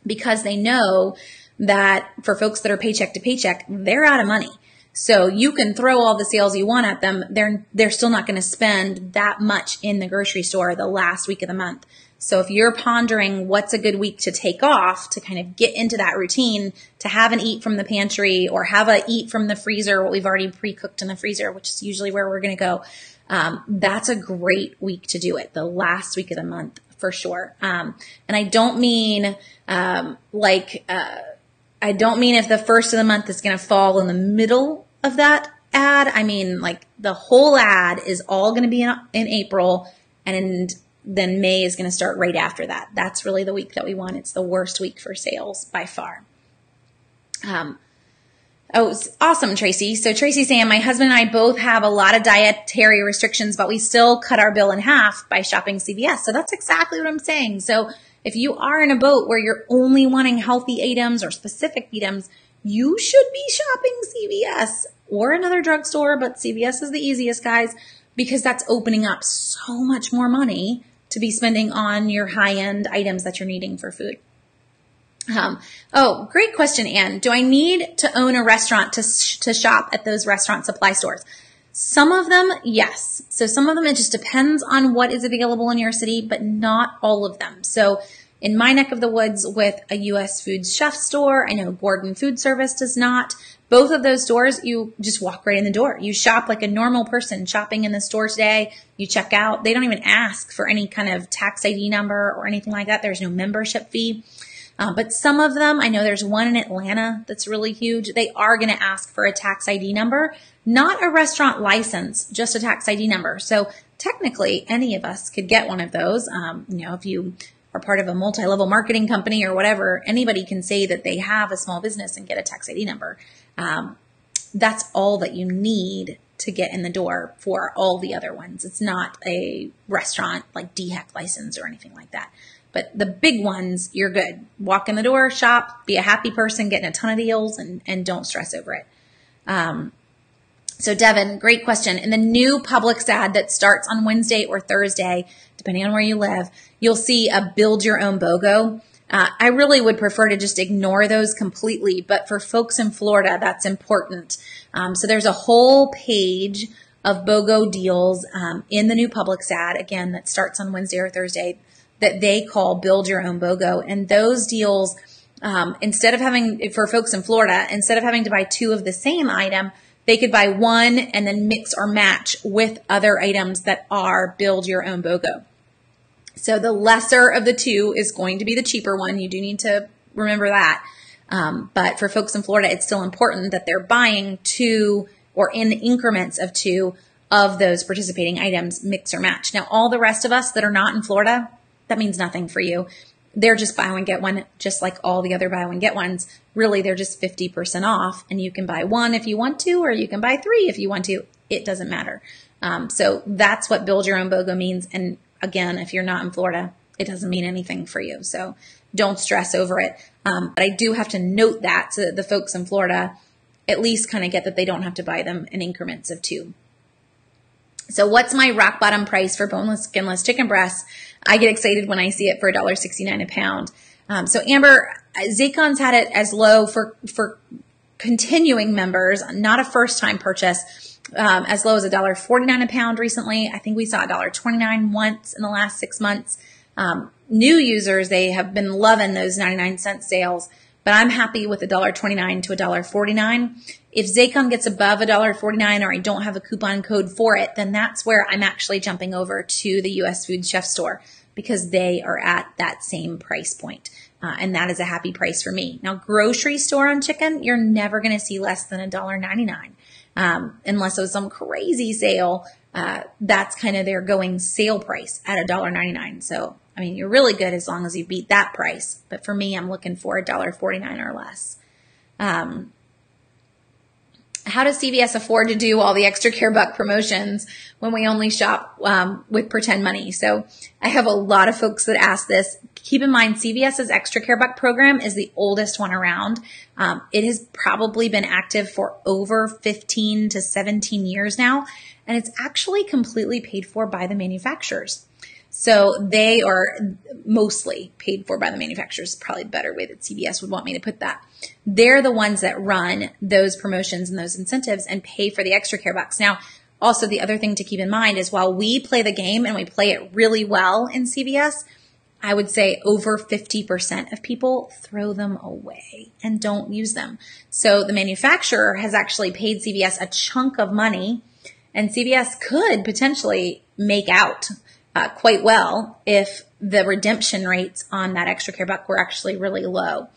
because they know that for folks that are paycheck to paycheck, they're out of money. So you can throw all the sales you want at them. They're still not going to spend that much in the grocery store the last week of the month. So if you're pondering what's a good week to take off to kind of get into that routine, to have an eat from the pantry or have a eat from the freezer, what we've already pre-cooked in the freezer, which is usually where we're going to go, that's a great week to do it, the last week of the month for sure. And I don't mean I don't mean if the first of the month is going to fall in the middle of that ad. I mean, like the whole ad is all going to be in April, and then May is going to start right after that. That's really the week that we want. It's the worst week for sales by far. Oh, awesome, Tracy. So Tracy's saying, my husband and I both have a lot of dietary restrictions, but we still cut our bill in half by shopping CVS. So that's exactly what I'm saying. So if you are in a boat where you're only wanting healthy items or specific items, you should be shopping CVS or another drugstore, but CVS is the easiest, guys, because that's opening up so much more money to be spending on your high-end items that you're needing for food. Oh, great question, Anne. Do I need to own a restaurant to shop at those restaurant supply stores? Some of them, yes. So some of them, it just depends on what is available in your city, but not all of them. So in my neck of the woods with a U.S. Foods chef store, I know Gordon Food Service does not. Both of those stores, you just walk right in the door. You shop like a normal person shopping in the store today. You check out. They don't even ask for any kind of tax ID number or anything like that. There's no membership fee. But some of them, I know there's one in Atlanta that's really huge. They are going to ask for a tax ID number, not a restaurant license, just a tax ID number. So technically, any of us could get one of those. If you are part of a multi-level marketing company or whatever, anybody can say that they have a small business and get a tax ID number. That's all that you need to get in the door for all the other ones. It's not a restaurant like DHEC license or anything like that. But the big ones, you're good. Walk in the door, shop, be a happy person, getting a ton of deals, and don't stress over it. So Devin, great question. In the new Publix ad that starts on Wednesday or Thursday, depending on where you live, you'll see a build your own BOGO. I really would prefer to just ignore those completely, but for folks in Florida, that's important. So there's a whole page of BOGO deals in the new Publix ad, again, that starts on Wednesday or Thursday, that they call Build Your Own BOGO. And those deals, for folks in Florida, instead of having to buy two of the same item, they could buy one and then mix or match with other items that are Build Your Own BOGO. So the lesser of the two is going to be the cheaper one. You do need to remember that. But for folks in Florida, it's still important that they're buying two or in increments of two of those participating items, mix or match. Now, all the rest of us that are not in Florida, that means nothing for you. They're just buy one, get one, just like all the other buy one, get ones. Really, they're just 50% off, and you can buy one if you want to, or you can buy three if you want to. It doesn't matter. So that's what Build Your Own BOGO means. And again, if you're not in Florida, it doesn't mean anything for you. So don't stress over it. But I do have to note that so that the folks in Florida at least kind of get that they don't have to buy them in increments of two. So what's my rock bottom price for boneless, skinless chicken breasts? I get excited when I see it for $1.69 a pound. So Amber, Zakon's had it as low for continuing members, not a first time purchase, as low as $1.49 a pound recently. I think we saw $1.29 once in the last 6 months. New users, they have been loving those 99-cent sales, but I'm happy with $1.29 to $1.49. If Zakon gets above $1.49 or I don't have a coupon code for it, then that's where I'm actually jumping over to the U.S. Food Chef store because they are at that same price point. And that is a happy price for me. Now, grocery store on chicken, you're never going to see less than $1.99 unless it was some crazy sale. That's kind of their going sale price at $1.99. So, I mean, you're really good as long as you beat that price. But for me, I'm looking for $1.49 or less. How does CVS afford to do all the extra care buck promotions when we only shop with pretend money? So I have a lot of folks that ask this. Keep in mind, CVS's extra care buck program is the oldest one around. It has probably been active for over 15 to 17 years now, and it's actually completely paid for by the manufacturers. So they are mostly paid for by the manufacturers, probably a better way that CVS would want me to put that. They're the ones that run those promotions and those incentives and pay for the extra care bucks. Now, also the other thing to keep in mind is while we play the game and we play it really well in CVS, I would say over 50% of people throw them away and don't use them. So the manufacturer has actually paid CVS a chunk of money, and CVS could potentially make out quite well if the redemption rates on that extra care buck were actually really low.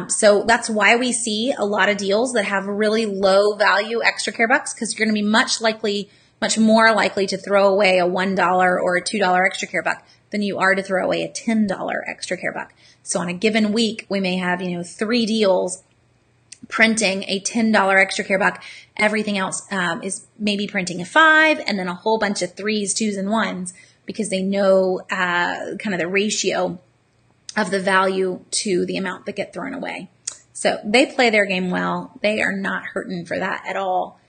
So that's why we see a lot of deals that have really low value extra care bucks, because you're going to be much more likely to throw away a $1 or a $2 extra care buck than you are to throw away a $10 extra care buck. So on a given week, we may have, 3 deals printing a $10 extra care buck. Everything else is maybe printing a 5 and then a whole bunch of 3s, 2s, and 1s because they know kind of the ratio of the value to the amount that get thrown away. So they play their game well. They are not hurting for that at all.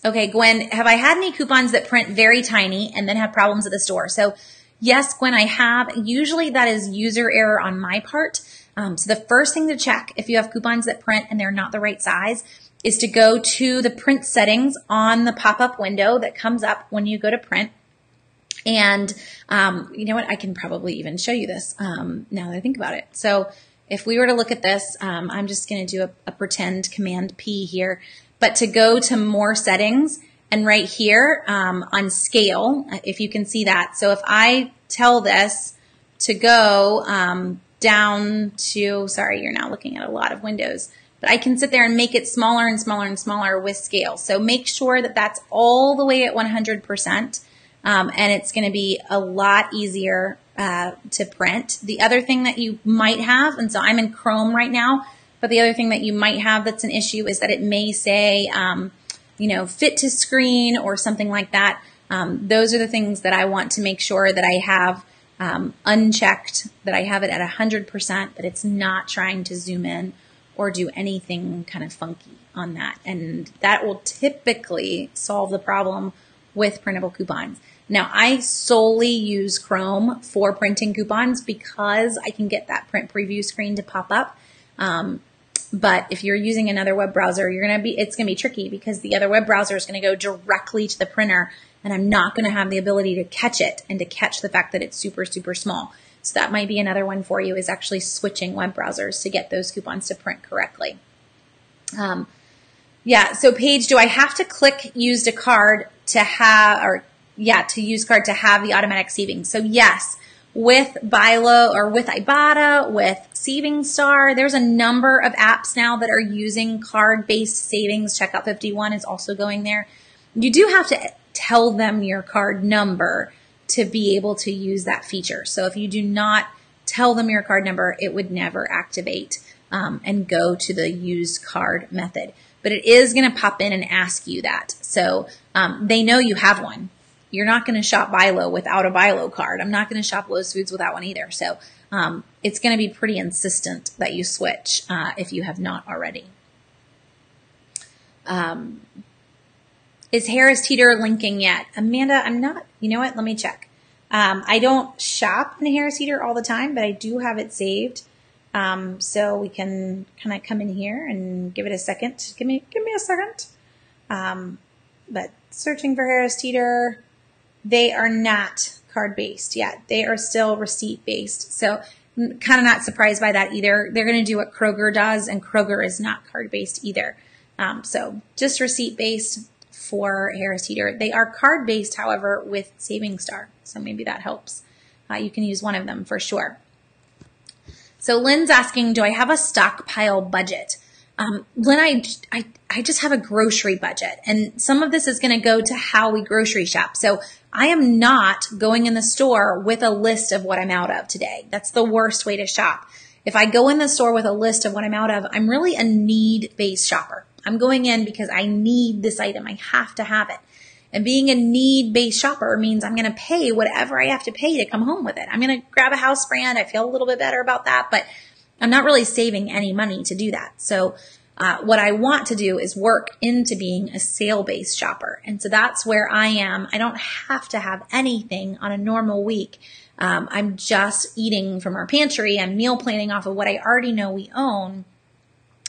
Okay, Gwen, have I had any coupons that print very tiny and then have problems at the store? So yes, Gwen, I have. Usually that is user error on my part. So the first thing to check if you have coupons that print and they're not the right size is to go to the print settings on the pop-up window that comes up when you go to print. And you know what? I can probably even show you this now that I think about it. So if we were to look at this, I'm just going to do a pretend Command P here. But to go to more settings and right here on scale, if you can see that. So if I tell this to go down to, sorry, you're now looking at a lot of windows, but I can sit there and make it smaller and smaller and smaller with scale. So make sure that that's all the way at 100%, and it's going to be a lot easier to print. The other thing that you might have, and so I'm in Chrome right now, but the other thing that you might have that's an issue is that it may say, fit to screen or something like that. Those are the things that I want to make sure that I have unchecked, that I have it at 100%, that it's not trying to zoom in or do anything kind of funky on that. And that will typically solve the problem with printable coupons. Now, I solely use Chrome for printing coupons because I can get that print preview screen to pop up. But if you're using another web browser, it's going to be tricky because the other web browser is going to go directly to the printer, and I'm not going to have the ability to catch it and to catch the fact that it's super, super small. So that might be another one for you, is actually switching web browsers to get those coupons to print correctly. So Paige, do I have to click use a card to have, to use card to have the automatic savings? So yes, with Bilo or with Ibotta, with Saving Star, there's a number of apps now that are using card-based savings. Checkout 51 is also going there. You do have to tell them your card number to be able to use that feature. So if you do not tell them your card number, it would never activate and go to the use card method. But it is going to pop in and ask you that. So they know you have one. You're not going to shop Bilo without a Bilo card. I'm not going to shop Lowe's Foods without one either. So it's going to be pretty insistent that you switch if you have not already. Is Harris Teeter linking yet? Amanda, I'm not. You know what? Let me check. I don't shop in Harris Teeter all the time, but I do have it saved. So we can kind of come in here and give it a second. Give me a second. But searching for Harris Teeter, they are not card-based yet. They are still receipt-based. So kind of not surprised by that either. They're going to do what Kroger does, and Kroger is not card-based either. So just receipt-based for Harris Teeter. They are card-based, however, with Saving Star. So maybe that helps. You can use one of them for sure. So Lynn's asking, do I have a stockpile budget? Lynn, I just have a grocery budget, and some of this is going to go to how we grocery shop. So I am not going in the store with a list of what I'm out of today. That's the worst way to shop. If I go in the store with a list of what I'm out of, I'm really a need-based shopper. I'm going in because I need this item. I have to have it. And being a need-based shopper means I'm going to pay whatever I have to pay to come home with it. I'm going to grab a house brand. I feel a little bit better about that, but I'm not really saving any money to do that. So what I want to do is work into being a sale-based shopper. And so that's where I am. I don't have to have anything on a normal week. I'm just eating from our pantry. I'm meal planning off of what I already know we own,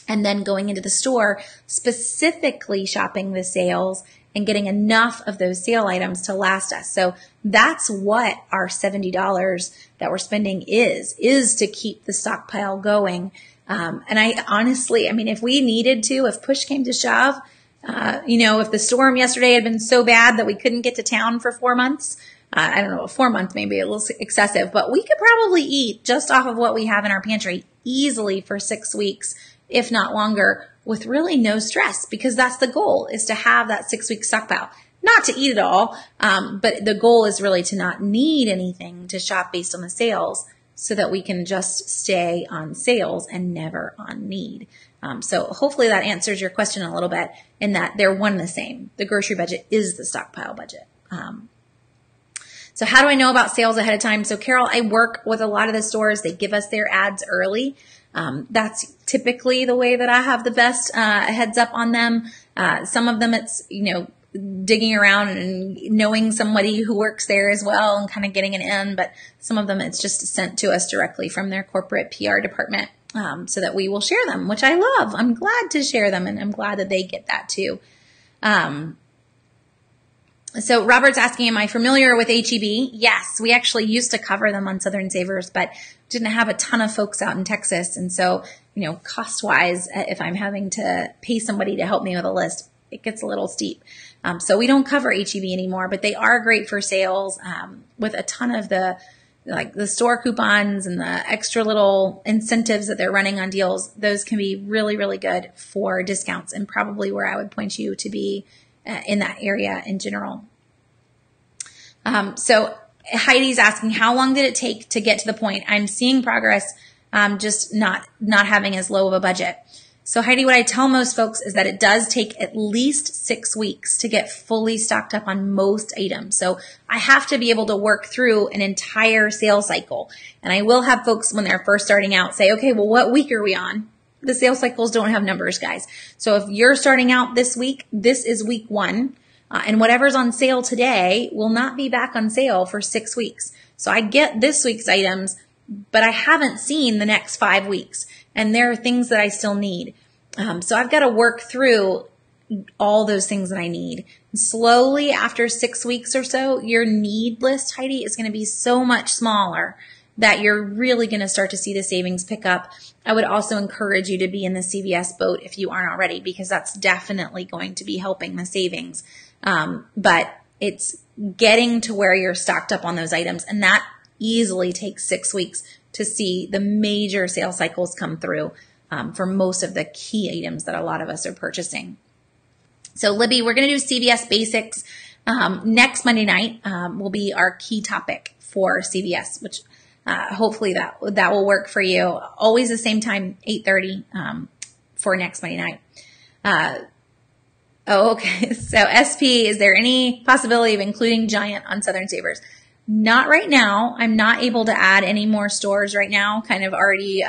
and then going into the store, specifically shopping the sales and getting enough of those sale items to last us. So that's what our $70 that we're spending is to keep the stockpile going. And I honestly, if we needed to, if push came to shove, if the storm yesterday had been so bad that we couldn't get to town for 4 months, I don't know, 4 months may be a little excessive, but we could probably eat just off of what we have in our pantry easily for 6 weeks, if not longer, with really no stress, because that's the goal, is to have that 6-week stockpile. Not to eat it all, but the goal is really to not need anything to shop based on the sales, so that we can just stay on sales and never on need. So hopefully that answers your question a little bit, in that they're one and the same. The grocery budget is the stockpile budget. So how do I know about sales ahead of time? So Carol, I work with a lot of the stores. They give us their ads early. That's typically the way that I have the best heads up on them. Some of them it's, digging around and knowing somebody who works there as well and kind of getting it in. But some of them it's just sent to us directly from their corporate PR department, so that we will share them, which I love. I'm glad to share them, and I'm glad that they get that too. So Robert's asking, am I familiar with HEB? Yes, we actually used to cover them on Southern Savers, but didn't have a ton of folks out in Texas. And so, cost-wise, if I'm having to pay somebody to help me with a list, it gets a little steep. So we don't cover HEB anymore, but they are great for sales, with a ton of the store coupons and the extra little incentives that they're running on deals. Those can be really, really good for discounts, and probably where I would point you to be in that area in general. So Heidi's asking, how long did it take to get to the point? I'm seeing progress, just not having as low of a budget. So Heidi, what I tell most folks is that it does take at least 6 weeks to get fully stocked up on most items. So I have to be able to work through an entire sales cycle. And I will have folks when they're first starting out say, okay, well, what week are we on? The sales cycles don't have numbers, guys. So if you're starting out this week, this is week 1. And whatever's on sale today will not be back on sale for 6 weeks. So I get this week's items, but I haven't seen the next 5 weeks. And there are things that I still need. So I've got to work through all those things that I need. Slowly, after 6 weeks or so, your need list, Heidi, is going to be so much smaller that you're really going to start to see the savings pick up. I would also encourage you to be in the CVS boat if you aren't already, because that's definitely going to be helping the savings. But it's getting to where you're stocked up on those items, and that easily takes 6 weeks to see the major sales cycles come through for most of the key items that a lot of us are purchasing. So Libby, we're going to do CVS basics. Next Monday night will be our key topic for CVS, which hopefully that will work for you. Always the same time, 8:30 for next Monday night. Okay. So SP, is there any possibility of including Giant on Southern Savers? Not right now. I'm not able to add any more stores right now. Kind of already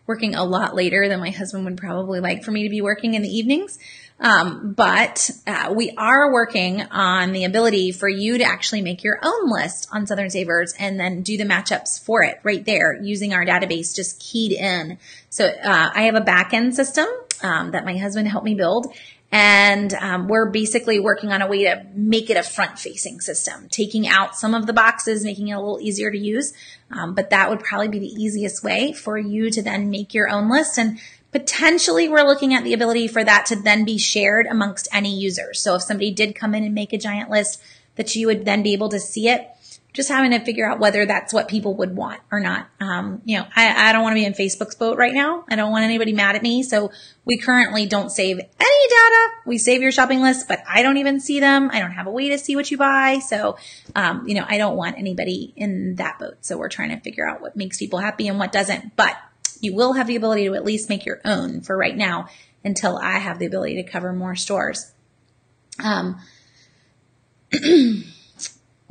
working a lot later than my husband would probably like for me to be working in the evenings. But we are working on the ability for you to actually make your own list on Southern Savers and then do the matchups for it right there using our database just keyed in. So I have a back-end system that my husband helped me build. And we're basically working on a way to make it a front-facing system, taking out some of the boxes, making it a little easier to use. But that would probably be the easiest way for you to then make your own list. And potentially we're looking at the ability for that to then be shared amongst any users. So if somebody did come in and make a Giant list, that you would then be able to see it. Just having to figure out whether that's what people would want or not. I don't want to be in Facebook's boat right now. I don't want anybody mad at me. So we currently don't save any data. We save your shopping list, but I don't even see them. I don't have a way to see what you buy. So, I don't want anybody in that boat. So we're trying to figure out what makes people happy and what doesn't. But you will have the ability to at least make your own for right now until I have the ability to cover more stores.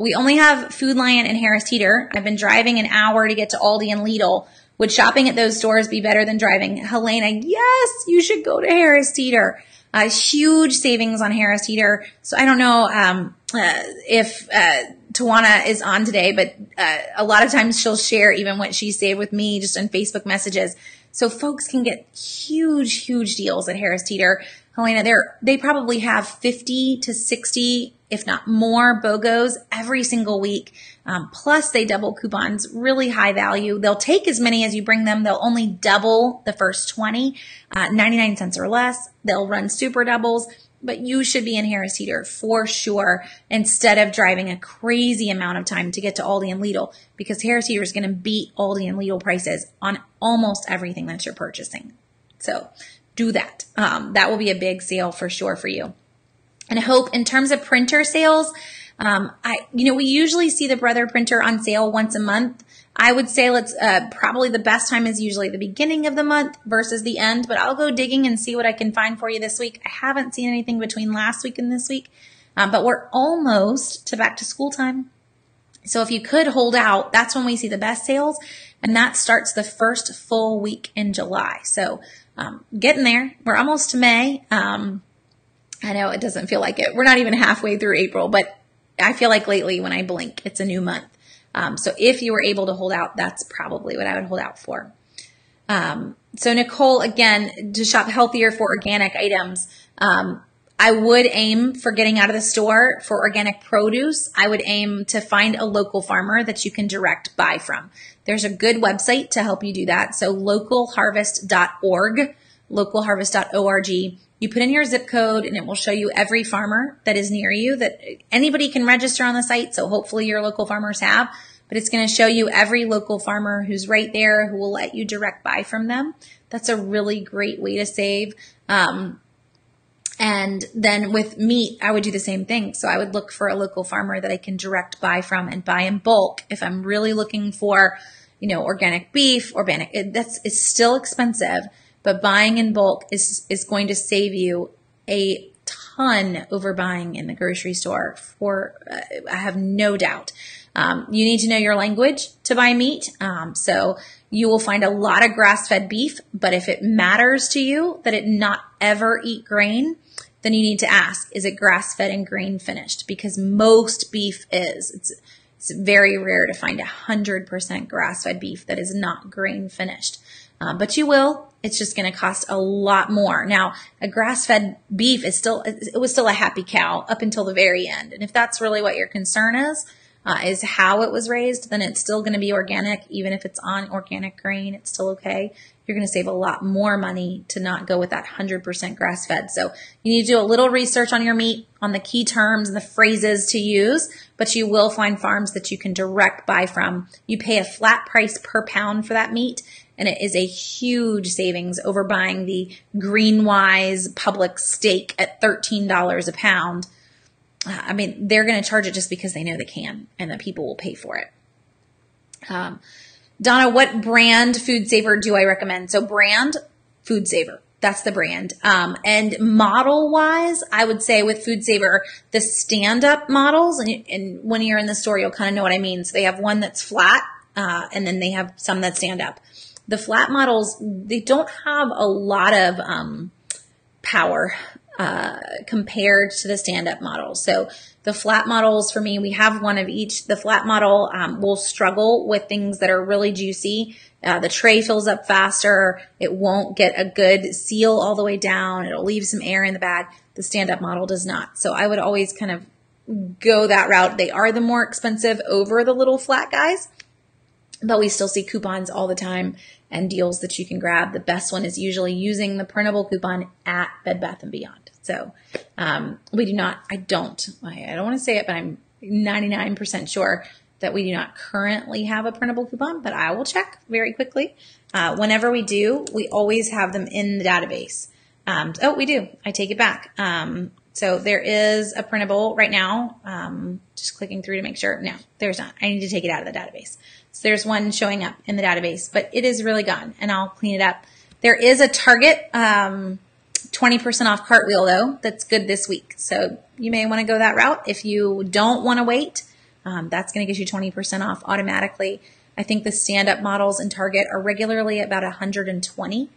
We only have Food Lion and Harris Teeter. I've been driving an hour to get to Aldi and Lidl. Would shopping at those stores be better than driving? Helena, yes, you should go to Harris Teeter. Huge savings on Harris Teeter. So I don't know if Tawana is on today, but a lot of times she'll share even what she saved with me just on Facebook messages. So folks can get huge, huge deals at Harris Teeter. Helena, they probably have 50 to 60, if not more, BOGOs every single week. Plus they double coupons, really high value. They'll take as many as you bring them. They'll only double the first 20, 99 cents or less. They'll run super doubles, but you should be in Harris Teeter for sure instead of driving a crazy amount of time to get to Aldi and Lidl, because Harris Teeter is going to beat Aldi and Lidl prices on almost everything that you're purchasing. So do that. That will be a big sale for sure for you. And I hope in terms of printer sales, we usually see the Brother printer on sale once a month. I would say let's probably the best time is usually the beginning of the month versus the end, but I'll go digging and see what I can find for you this week. I haven't seen anything between last week and this week, but we're almost to back to school time. So if you could hold out, that's when we see the best sales, and that starts the first full week in July. So getting there. We're almost to May. I know it doesn't feel like it. We're not even halfway through April, but I feel like lately when I blink, it's a new month. So if you were able to hold out, that's probably what I would hold out for. So Nicole, again, to shop healthier for organic items, I would aim for getting out of the store for organic produce. I would aim to find a local farmer that you can direct buy from. There's a good website to help you do that. So localharvest.org, localharvest.org. You put in your zip code and it will show you every farmer that is near you, that anybody can register on the site. So hopefully your local farmers have, but it's going to show you every local farmer who's right there who will let you direct buy from them. That's a really great way to save. And then with meat, I would do the same thing. So I would look for a local farmer that I can direct buy from and buy in bulk. If I'm really looking for, organic beef, it's still expensive, but buying in bulk is going to save you a ton over buying in the grocery store I have no doubt. You need to know your language to buy meat. So you will find a lot of grass-fed beef, but if it matters to you that it not ever eat grain, then you need to ask, is it grass-fed and grain finished? Because most beef is. It's very rare to find 100% grass-fed beef that is not grain finished. But you will. It's just going to cost a lot more. Now, a grass-fed beef it was still a happy cow up until the very end. And if that's really what your concern is how it was raised, then it's still going to be organic. Even if it's on organic grain, it's still okay. You're going to save a lot more money to not go with that 100% grass-fed. So you need to do a little research on your meat, on the key terms and the phrases to use, but you will find farms that you can direct buy from. You pay a flat price per pound for that meat, and it is a huge savings over buying the Greenwise Publix steak at $13 a pound. They're going to charge it just because they know they can and that people will pay for it. Donna, what brand Food Saver do I recommend? So brand, Food Saver. That's the brand. And model wise, I would say with Food Saver, the stand-up models, and when you're in the store, you'll kind of know what I mean. So they have one that's flat, and then they have some that stand up. The flat models, they don't have a lot of power compared to the stand-up models. So the flat models, for me, we have one of each. The flat model will struggle with things that are really juicy. The tray fills up faster. It won't get a good seal all the way down. It'll leave some air in the bag. The stand-up model does not. So I would always kind of go that route. They are the more expensive over the little flat guys, but we still see coupons all the time and deals that you can grab. The best one is usually using the printable coupon at Bed Bath & Beyond. So I don't want to say it, but I'm 99% sure that we do not currently have a printable coupon, but I will check very quickly. Whenever we do, we always have them in the database. We do. I take it back. So there is a printable right now. Just clicking through to make sure. No, there's not. I need to take it out of the database. So there's one showing up in the database, but it is really gone, and I'll clean it up. There is a Target 20% off cartwheel, though, that's good this week. So you may want to go that route. If you don't want to wait, that's going to get you 20% off automatically. I think the stand-up models in Target are regularly about 120.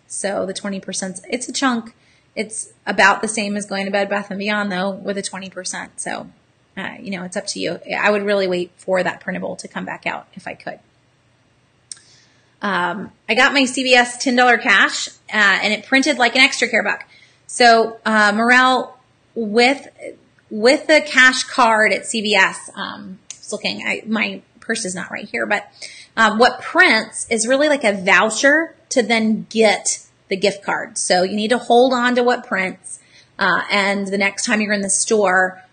So the 20%, it's a chunk. It's about the same as going to Bed Bath & Beyond, though, with a 20%. So, it's up to you. I would really wait for that printable to come back out if I could. I got my CVS $10 cash, and it printed like an extra care buck. So, Morel, with the cash card at CVS, just looking, my purse is not right here, but, what prints is really like a voucher to then get the gift card. So you need to hold on to what prints, and the next time you're in the store,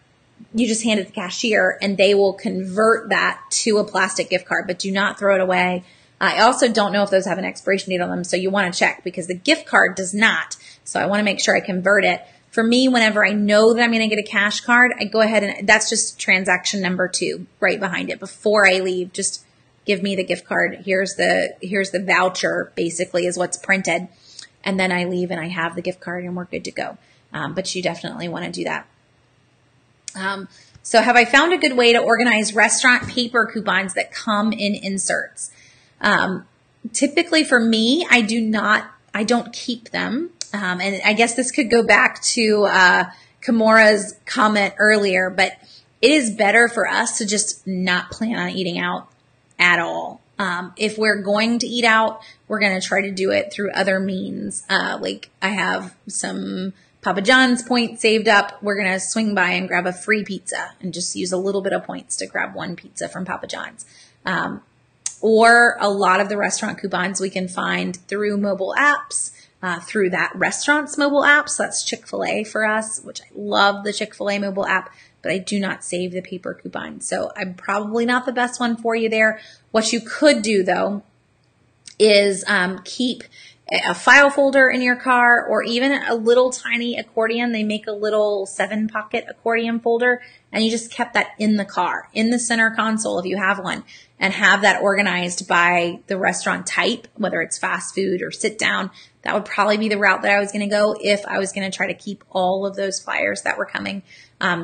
you just hand it to the cashier and they will convert that to a plastic gift card, but do not throw it away. I also don't know if those have an expiration date on them, so you want to check because the gift card does not. So I want to make sure I convert it. For me, whenever I know that I'm going to get a cash card, I go ahead and that's just transaction number 2 right behind it. Before I leave, just give me the gift card. Here's the voucher, basically, is what's printed. And then I leave and I have the gift card and we're good to go. But you definitely want to do that. So have I found a good way to organize restaurant paper coupons that come in inserts? Typically for me, I don't keep them. And I guess this could go back to Kimura's comment earlier, but it is better for us to just not plan on eating out at all. If we're going to eat out, we're going to try to do it through other means. Like I have some Papa John's points saved up. We're going to swing by and grab a free pizza and just use a little bit of points to grab one pizza from Papa John's. Or a lot of the restaurant coupons we can find through mobile apps, through that restaurant's mobile app. So that's Chick-fil-A for us, which I love the Chick-fil-A mobile app, but I do not save the paper coupon. So I'm probably not the best one for you there. What you could do though is keep a file folder in your car, or even a little tiny accordion. They make a little 7-pocket accordion folder, and you just kept that in the car, in the center console if you have one, and have that organized by the restaurant type, whether it's fast food or sit down. That would probably be the route that I was going to go if I was going to try to keep all of those flyers that were coming.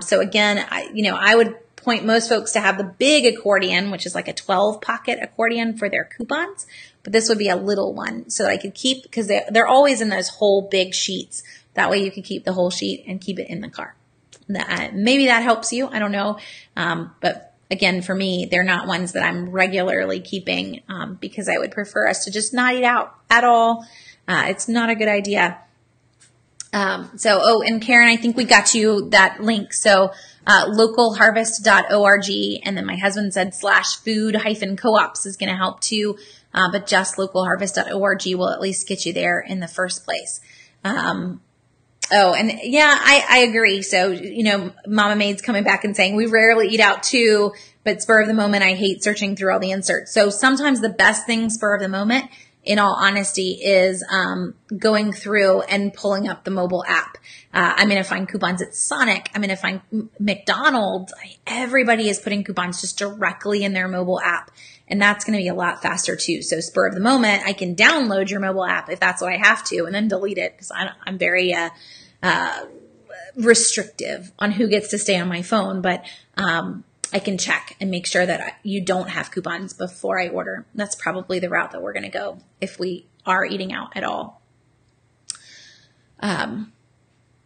So again, I would point most folks to have the big accordion, which is like a 12-pocket accordion for their coupons. But this would be a little one so that I could keep, because they're always in those whole big sheets. That way you could keep the whole sheet and keep it in the car. Maybe that helps you. I don't know. But again, for me, they're not ones that I'm regularly keeping because I would prefer us to just not eat out at all. It's not a good idea. And Karen, I think we got you that link. So localharvest.org, and then my husband said /food-co-ops is going to help too. But just localharvest.org will at least get you there in the first place. I agree. So, Mama Maid's coming back and saying we rarely eat out too, but spur of the moment, I hate searching through all the inserts. So sometimes the best thing spur of the moment, in all honesty, is going through and pulling up the mobile app. I'm going to find coupons at Sonic. I'm going to find McDonald's. Everybody is putting coupons just directly in their mobile app. And that's going to be a lot faster too. So spur of the moment, I can download your mobile app if that's what I have to, and then delete it because I'm very restrictive on who gets to stay on my phone. But I can check and make sure that you don't have coupons before I order. That's probably the route that we're going to go if we are eating out at all.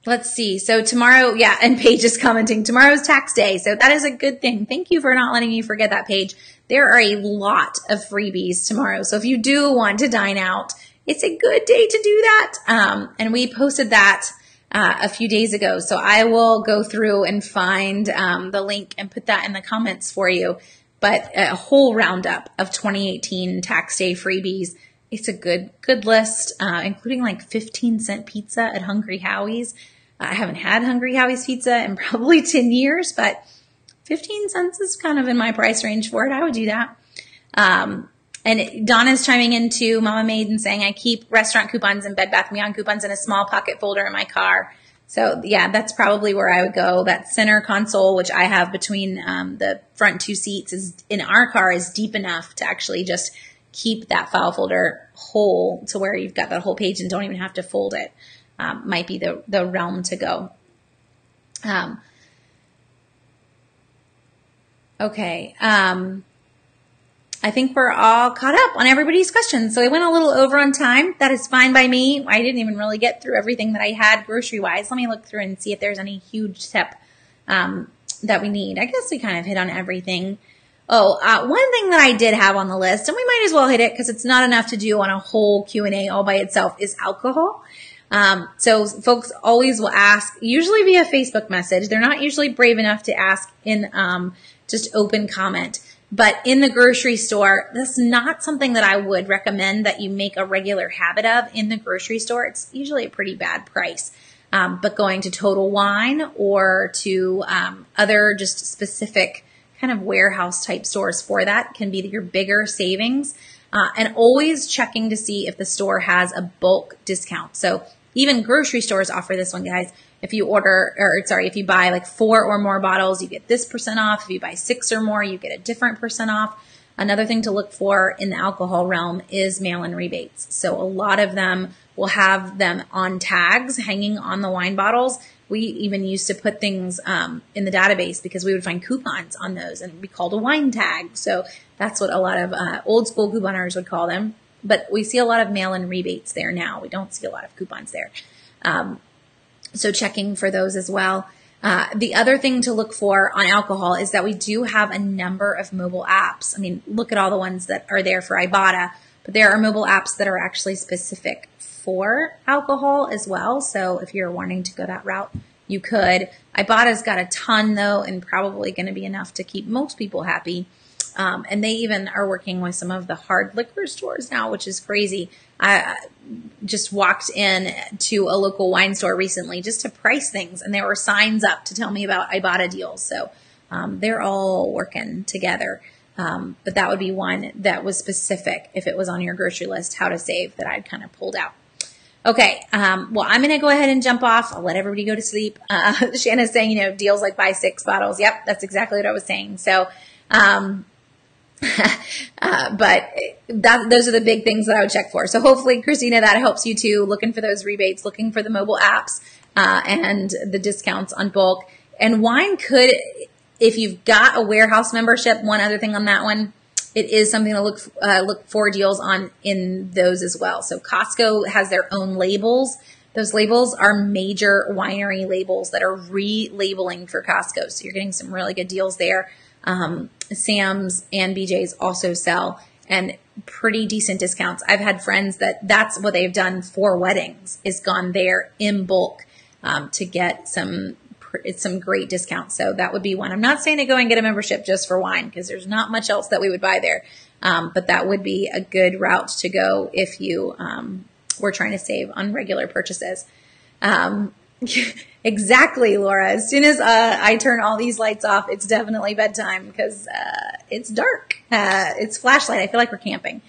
Let's see. So tomorrow, and Paige is commenting, tomorrow's tax day. So that is a good thing. Thank you for not letting me forget that, Paige. There are a lot of freebies tomorrow. So if you do want to dine out, it's a good day to do that. And we posted that a few days ago. So I will go through and find the link and put that in the comments for you. But a whole roundup of 2018 tax day freebies. It's a good list, including like 15-cent pizza at Hungry Howie's. I haven't had Hungry Howie's pizza in probably 10 years, but 15 cents is kind of in my price range for it. I would do that. And Donna's chiming into Mama Maid and saying, I keep restaurant coupons and Bed Bath & Beyond coupons in a small pocket folder in my car. So yeah, that's probably where I would go. That center console, which I have between the front two seats, is in our car is deep enough to actually just keep that file folder whole to where you've got that whole page and don't even have to fold it. Might be the realm to go. Okay. I think we're all caught up on everybody's questions. So I went a little over on time. That is fine by me. I didn't even really get through everything that I had grocery-wise. Let me look through and see if there's any huge tip that we need. I guess we kind of hit on everything. One thing that I did have on the list, and we might as well hit it because it's not enough to do on a whole Q&A all by itself, is alcohol. So folks always will ask, usually via Facebook message. They're not usually brave enough to ask in just open comment. But in the grocery store, that's not something that I would recommend that you make a regular habit of in the grocery store. It's usually a pretty bad price. But going to Total Wine or to other just specific kind of warehouse type stores for that can be your bigger savings. And always checking to see if the store has a bulk discount. So even grocery stores offer this one, guys. If you buy like 4 or more bottles, you get this % off. If you buy 6 or more, you get a different % off. Another thing to look for in the alcohol realm is mail-in rebates. So a lot of them will have them on tags hanging on the wine bottles. We even used to put things in the database because we would find coupons on those, and it would be called a wine tag. So that's what a lot of old school couponers would call them. But we see a lot of mail-in rebates there now. We don't see a lot of coupons there. So checking for those as well. The other thing to look for on alcohol is that we do have a number of mobile apps. I mean, look at all the ones that are there for Ibotta, but there are mobile apps that are actually specific for alcohol as well. So if you're wanting to go that route, you could. Ibotta's got a ton though, and probably going to be enough to keep most people happy. And they even are working with some of the hard liquor stores now, which is crazy. I just walked in to a local wine store recently just to price things, and there were signs up to tell me about Ibotta deals. So they're all working together. But that would be one that was specific if it was on your grocery list, how to save, that I'd kind of pulled out. Okay, well, I'm going to go ahead and jump off. I'll let everybody go to sleep. Shanna's saying, deals like buy 6 bottles. Yep, that's exactly what I was saying. So, but those are the big things that I would check for. So hopefully, Christina, that helps you too, looking for those rebates, looking for the mobile apps, and the discounts on bulk. And wine could, if you've got a warehouse membership, one other thing on that one, it is something to look for deals on in those as well. So Costco has their own labels. Those labels are major winery labels that are relabeling for Costco. So you're getting some really good deals there. Sam's and BJ's also sell, and pretty decent discounts. I've had friends that's what they've done for weddings, is gone there in bulk to get some great discounts. So that would be one. I'm not saying to go and get a membership just for wine, because there's not much else that we would buy there. But that would be a good route to go if you were trying to save on regular purchases. Exactly, Laura. As soon as I turn all these lights off, it's definitely bedtime because it's dark. It's flashlight. I feel like we're camping.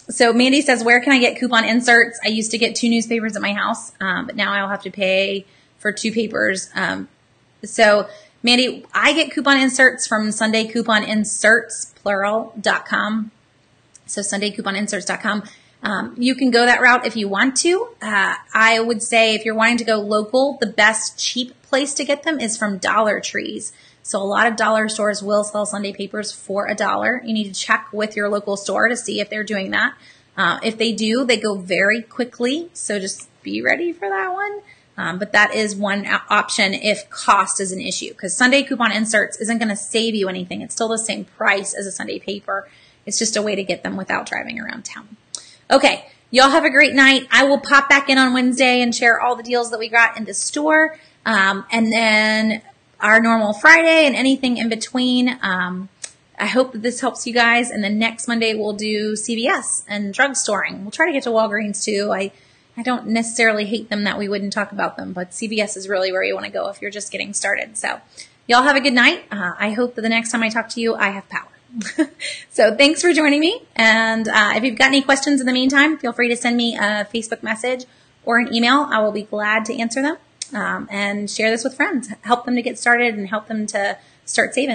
So Mandy says, where can I get coupon inserts? I used to get 2 newspapers at my house, but now I'll have to pay for 2 papers. So Mandy, I get coupon inserts from SundayCouponInserts.com. So SundayCouponInserts.com. You can go that route if you want to. I would say if you're wanting to go local, the best cheap place to get them is from Dollar Trees. So a lot of dollar stores will sell Sunday papers for $1. You need to check with your local store to see if they're doing that. If they do, they go very quickly. So just be ready for that one. But that is one option if cost is an issue, because Sunday Coupon Inserts isn't going to save you anything. It's still the same price as a Sunday paper. It's just a way to get them without driving around town. Okay, y'all have a great night. I will pop back in on Wednesday and share all the deals that we got in the store. And then our normal Friday and anything in between. I hope that this helps you guys. And then next Monday we'll do CVS and drugstoring. We'll try to get to Walgreens too. I don't necessarily hate them that we wouldn't talk about them, but CVS is really where you want to go if you're just getting started. So y'all have a good night. I hope that the next time I talk to you, I have power. So thanks for joining me. And if you've got any questions in the meantime, feel free to send me a Facebook message or an email. I will be glad to answer them, and share this with friends. Help them to get started and help them to start saving.